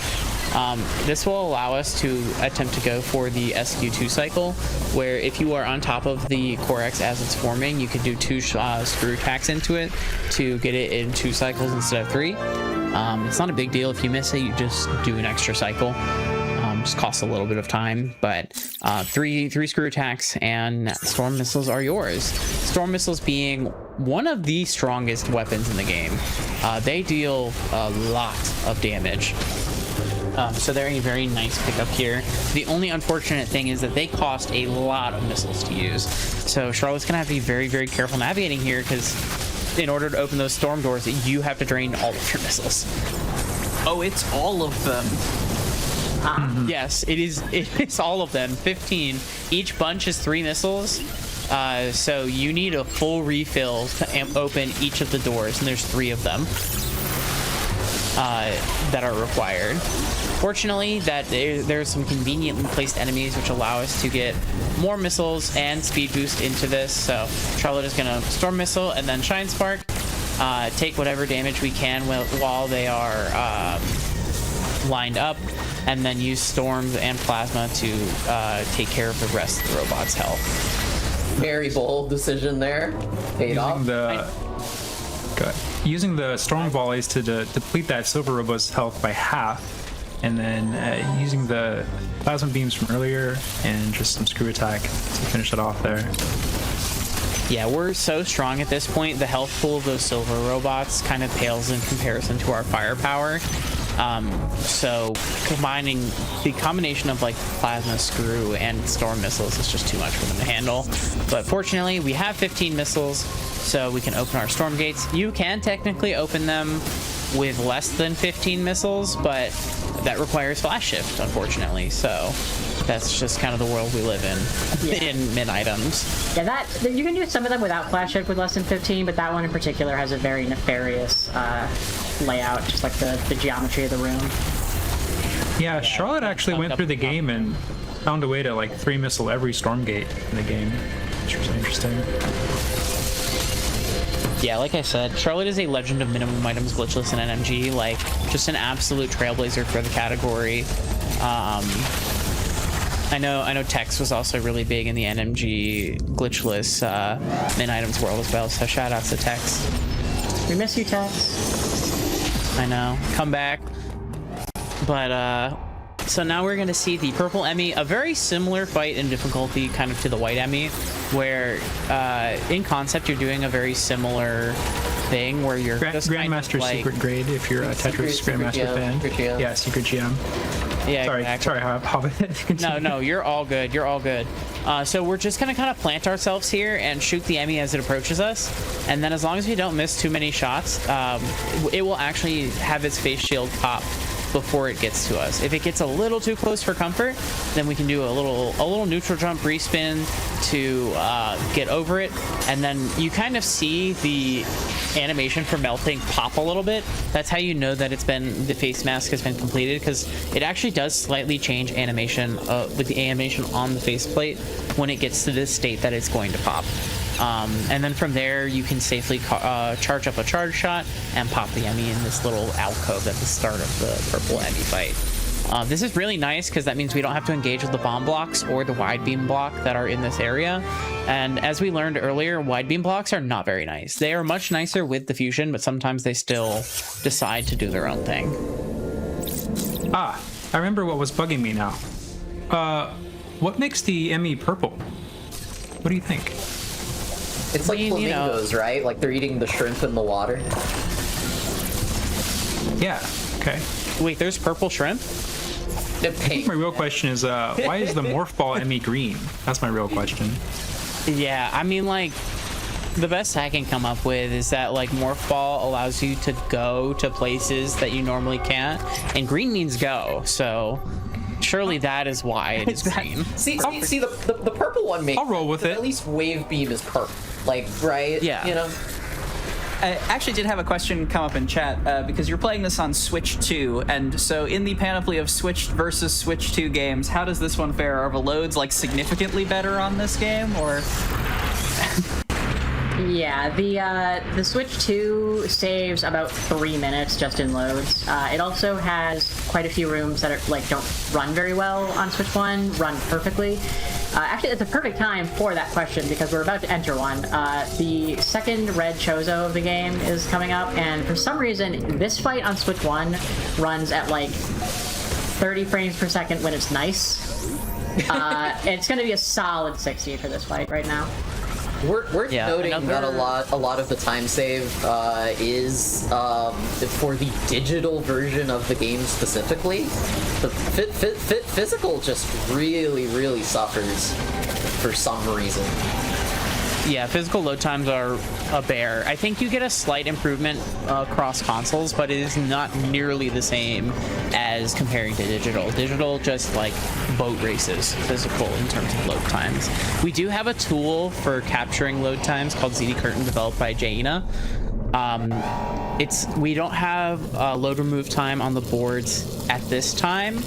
This will allow us to attempt to go for the SQ2 cycle, where if you are on top of the Corex as it's forming, you can do 2 screw attacks into it to get it in 2 cycles instead of 3. It's not a big deal if you miss it, you just do an extra cycle. Just costs a little bit of time, but 3 screw attacks and storm missiles are yours. Storm missiles being one of the strongest weapons in the game. They deal a lot of damage. So they're a very nice pickup here. The only unfortunate thing is that they cost a lot of missiles to use. So Charlotte's gonna have to be very, very careful navigating here, because in order to open those storm doors, you have to drain all of your missiles. Oh, it's all of them. Yes, it is all of them. 15. Each bunch is 3 missiles. So you need a full refill to open each of the doors, and there's 3 of them that are required. Fortunately, that there's some conveniently placed enemies which allow us to get more missiles and speed boost into this. So Charlotte is going to Storm Missile and then Shine Spark, take whatever damage we can while they are lined up, and then use Storms and Plasma to take care of the rest of the robot's health. Very bold decision there. Paid off. Using the storm volleys to deplete that silver robot's health by half, and then using the plasma beams from earlier and just some screw attack to finish it off there. Yeah, we're so strong at this point. The health pool of those silver robots kind of pales in comparison to our firepower. So combining the combination of like plasma, screw, and storm missiles is just too much for them to handle. But fortunately, we have 15 missiles, so we can open our storm gates. You can technically open them with less than 15 missiles, but that requires flash shift, unfortunately. So that's just kind of the world we live in, in min items. Yeah, you can do some of them without flash shift with less than 15, but that one in particular has a very nefarious layout, just like the geometry of the room. Yeah, Charlotte actually went through the game and found a way to like 3-missile every storm gate in the game, which was interesting. Yeah, like I said, Charlotte is a legend of minimum items glitchless in NMG, like just an absolute trailblazer for the category. I know Tex was also really big in the NMG glitchless min items world as well, so shout outs to Tex. We miss you, Tex. I know, come back. But so now we're gonna see the purple Emmy, a very similar fight in difficulty kind of to the white Emmy, where in concept you're doing a very similar thing where you're just Grandmaster kind of like, secret grade if you're a Tetris Grandmaster fan. Yeah, secret GM. Yeah, sorry, exactly. Hobbit. No, you're all good. You're all good. So we're just gonna kind of plant ourselves here and shoot the Emmy as it approaches us, and then as long as we don't miss too many shots, it will actually have its face shield pop before it gets to us. If it gets a little too close for comfort, then we can do a little neutral jump respin to get over it, and then you kind of see the animation for melting pop a little bit. That's how you know that the face mask has been completed, because it actually does slightly change animation with the animation on the faceplate when it gets to this state that it's going to pop. And then from there, you can safely charge up a charge shot and pop the Emmy in this little alcove at the start of the purple Emmy fight. This is really nice because that means we don't have to engage with the bomb blocks or the wide beam block that are in this area. And as we learned earlier, wide beam blocks are not very nice. They are much nicer with the fusion, but sometimes they still decide to do their own thing. I remember what was bugging me now. What makes the Emmy purple? What do you think? It's like flamingos, right? Like they're eating the shrimp in the water. Yeah, okay. Wait, there's purple shrimp? The pink. My real question is, why is the Morph Ball Emmy green? That's my real question. Yeah, I mean, like, the best I can come up with is that, like, Morph Ball allows you to go to places that you normally can't, and green means go, so surely that is why it is green. See, the purple one makes. I'll roll with it. At least wave beam is purple, like, right? Yeah. You know. I actually did have a question come up in chat because you're playing this on Switch 2, and so in the panoply of Switch versus Switch 2 games, how does this one fare? Are the loads like significantly better on this game, or? Yeah, the Switch 2 saves about 3 minutes just in loads. It also has quite a few rooms that are don't run very well on Switch 1, run perfectly. Actually, it's a perfect time for that question because we're about to enter one. The second red Chozo of the game is coming up, and for some reason, this fight on Switch 1 runs at like 30 frames per second when it's nice. It's going to be a solid 60 for this fight right now. Worth noting that a lot of the time save is for the digital version of the game specifically. The physical just really suffers for some reason. Yeah, physical load times are a bear. I think you get a slight improvement across consoles, but it is not nearly the same as comparing to digital. Digital just like boat races physical in terms of load times. We do have a tool for capturing load times called ZD Curtain developed by Jaina. We don't have load remove time on the boards at this time,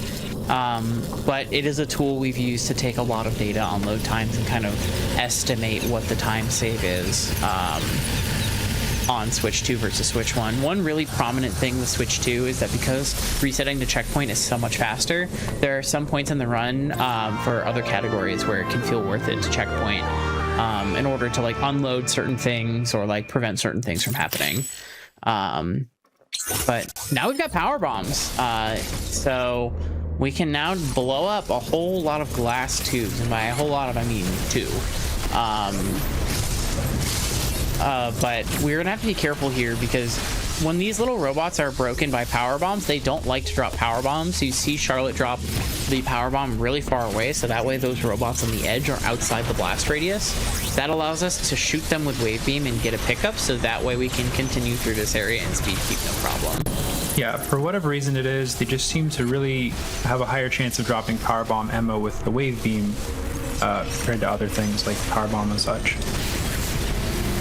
but it is a tool we've used to take a lot of data on load times and kind of estimate what the time save is on Switch 2 versus Switch 1. One really prominent thing with Switch 2 is that because resetting the checkpoint is so much faster, there are some points in the run for other categories where it can feel worth it to checkpoint in order to like unload certain things or like prevent certain things from happening. But now we've got power bombs, so we can now blow up a whole lot of glass tubes, and by a whole lot of I mean 2. But we're gonna have to be careful here because when these little robots are broken by power bombs, they don't like to drop power bombs. So you see Charlotte drop the power bomb really far away, so that way those robots on the edge are outside the blast radius. That allows us to shoot them with wave beam and get a pickup, so that way we can continue through this area and speed keep no problem. Yeah, for whatever reason it is, they just seem to really have a higher chance of dropping power bomb ammo with the wave beam compared to other things like power bomb and such.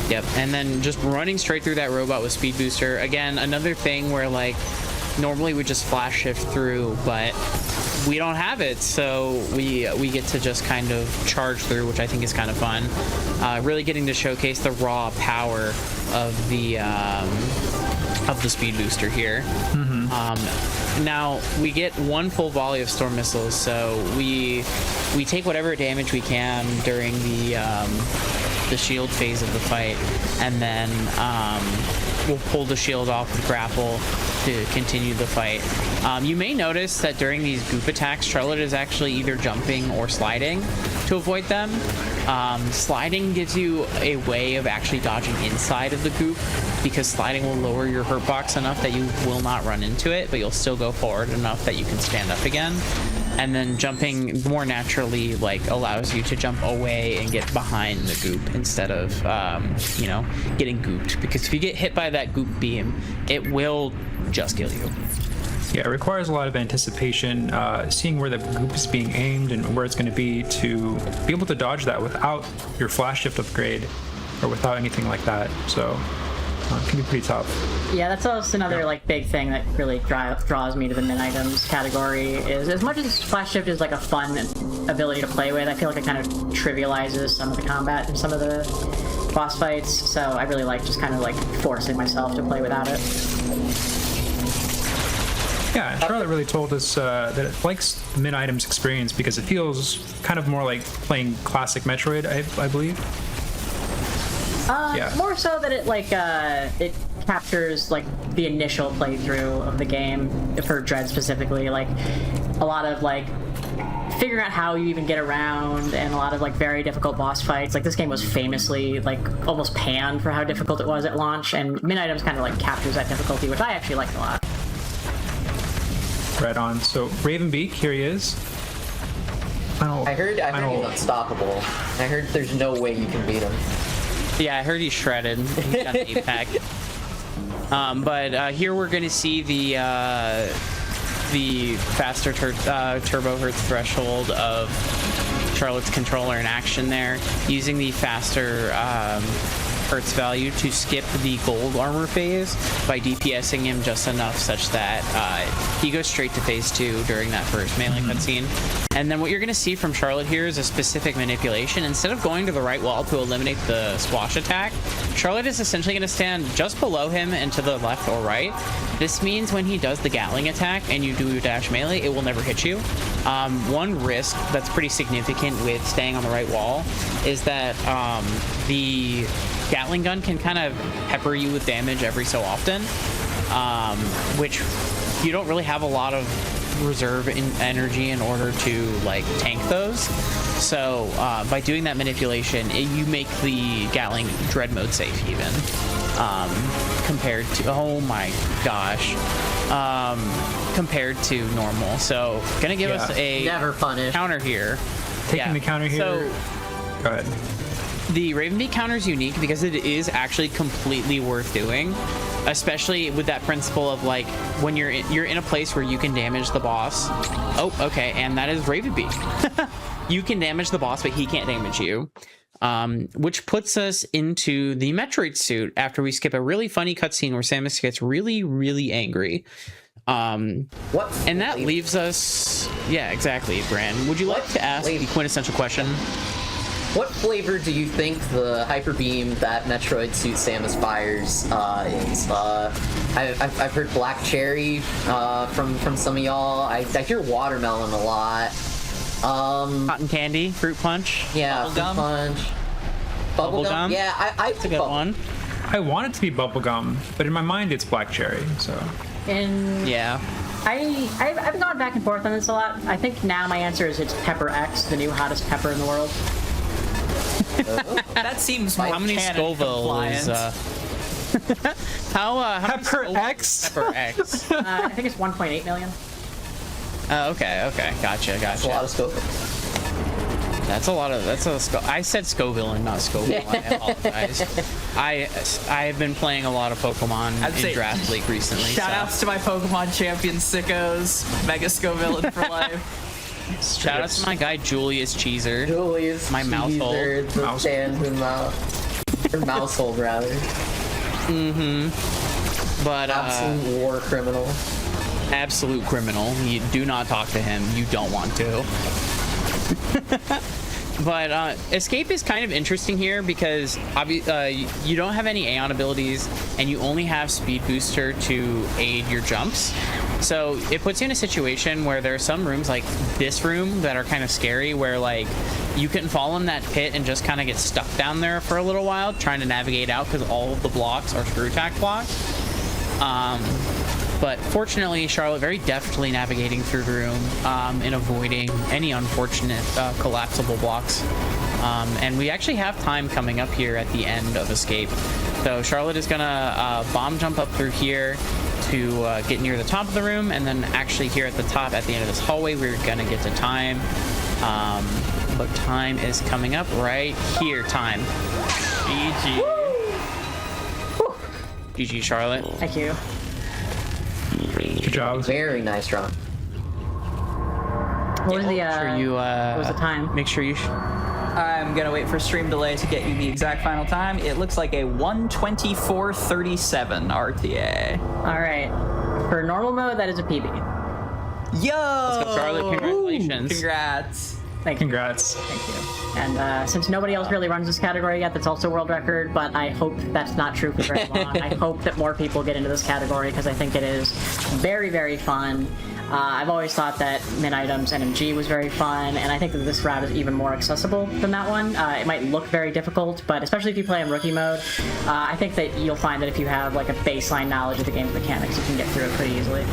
Yep, and then just running straight through that robot with speed booster. Again, another thing where like normally we just flash shift through, but we don't have it, so we get to just kind of charge through, which I think is kind of fun. Really getting to showcase the raw power of the speed booster here. Now we get one full volley of storm missiles, so we take whatever damage we can during the shield phase of the fight, and then we'll pull the shield off with grapple to continue the fight. You may notice that during these goop attacks, Charlotte is actually either jumping or sliding to avoid them. Sliding gives you a way of actually dodging inside of the goop, because sliding will lower your hurt box enough that you will not run into it, but you'll still go forward enough that you can stand up again. And then jumping more naturally like allows you to jump away and get behind the goop instead of you know, getting gooped, because if you get hit by that goop beam, it will just kill you. Yeah, it requires a lot of anticipation, seeing where the goop is being aimed and where it's going to be able to dodge that without your flash shift upgrade or without anything like that. So it can be pretty tough. Yeah, that's also another like big thing that really draws me to the min items category. Is as much as flash shift is like a fun ability to play with, I feel like it kind of trivializes some of the combat in some of the boss fights. So I really like just kind of like forcing myself to play without it. Yeah, and Charlotte really told us that it likes the min items experience because it feels kind of more like playing classic Metroid, I believe. Yeah. More so that it like it captures like the initial playthrough of the game for Dread specifically, like a lot of like figuring out how you even get around and a lot of like very difficult boss fights. Like this game was famously like almost panned for how difficult it was at launch, and min items kind of like captures that difficulty, which I actually liked a lot. Right on. So Ravenbeak, here he is. I heard he's unstoppable. I heard there's no way you can beat him. Yeah, I heard he's shredded. He's got an 8-pack. But here we're going to see the faster turbo hertz threshold of Charlotte's controller in action there, using the faster hertz value to skip the gold armor phase by DPSing him just enough such that he goes straight to phase 2 during that first melee cutscene. And then what you're going to see from Charlotte here is a specific manipulation. Instead of going to the right wall to eliminate the squash attack, Charlotte is essentially going to stand just below him and to the left or right. This means when he does the Gatling attack and you do dash melee, it will never hit you. One risk that's pretty significant with staying on the right wall is that the Gatling gun can kind of pepper you with damage every so often, which you don't really have a lot of reserve energy in order to like tank those. So by doing that manipulation, you make the Gatling dread mode safe even, compared to, oh my gosh, compared to normal. So gonna give us a never punish counter here. Taking the counter here. So go ahead. the Ravenbeak counter is unique because it is actually completely worth doing, especially with that principle of like when you're in a place where you can damage the boss. Oh, okay, and that is Ravenbeak. You can damage the boss, but he can't damage you. which puts us into the Metroid suit after we skip a really funny cutscene where Samus gets really, really angry. What? And that leaves us... Yeah, exactly, Bran. Would you like to ask the quintessential question? What flavor do you think the hyper beam that Metroid suit Samus fires is? I've heard black cherry from some of y'all. I hear watermelon a lot. Cotton candy, fruit punch. Yeah, fruit Bubblegum? punch. Bubblegum? Yeah, I That's a good one. I want it to be bubblegum, but in my mind it's black cherry. So And Yeah. I've gone back and forth on this a lot. I think now my answer is it's Pepper X, the new hottest pepper in the world. That seems more How many canon Scoville is... compliant. how many Pepper Scoville- X. Pepper X. I think it's 1.8 million. Okay. Gotcha. That's a lot of scope. I said Scoville and not Scoville. I apologize. I have been playing a lot of Pokemon I'd say- in Draft League recently. Shout outs to my Pokemon champion sickos, Mega Scovillain for life. Shout out to my guy Julius Cheeser. Julius, My mouthhold. Caesar, the Mouse- Stanton mouth. Or mousehold, rather. But Absolute war criminal. absolute criminal. You do not talk to him. You don't want to. But Escape is kind of interesting here because you don't have any Aeon abilities and you only have Speed Booster to aid your jumps. So it puts you in a situation where there are some rooms like this room that are kind of scary where like you can fall in that pit and just kind of get stuck down there for a little while trying to navigate out because all of the blocks are screw attack blocks. But fortunately, Charlotte very deftly navigating through the room and avoiding any unfortunate collapsible blocks. And we actually have time coming up here at the end of Escape. So Charlotte is gonna bomb jump up through here to get near the top of the room, and then actually here at the top, at the end of this hallway, we're gonna get to time. But time is coming up right here. Time. GG. GG, Charlotte. Thank you. Good job. Very nice run. What was the Make sure you, what was the time? Make sure you. I'm gonna wait for stream delay to get you the exact final time. It looks like a 1:24:37 RTA. All right. For normal mode, that is a PB. Yo! Let's go, Charlotte. Congratulations. Congrats. Thank you. Congrats. Thank you. And since nobody else really runs this category yet, that's also world record, but I hope that's not true for very long. I hope that more people get into this category because I think it is very, very fun. I've always thought that Min Items NMG was very fun, and I think that this route is even more accessible than that one. It might look very difficult, but especially if you play in rookie mode, I think that you'll find that if you have like a baseline knowledge of the game's mechanics, you can get through it pretty easily.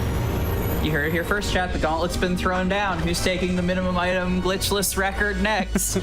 You heard it here first, chat. The gauntlet's been thrown down. Who's taking the minimum item glitchless record next?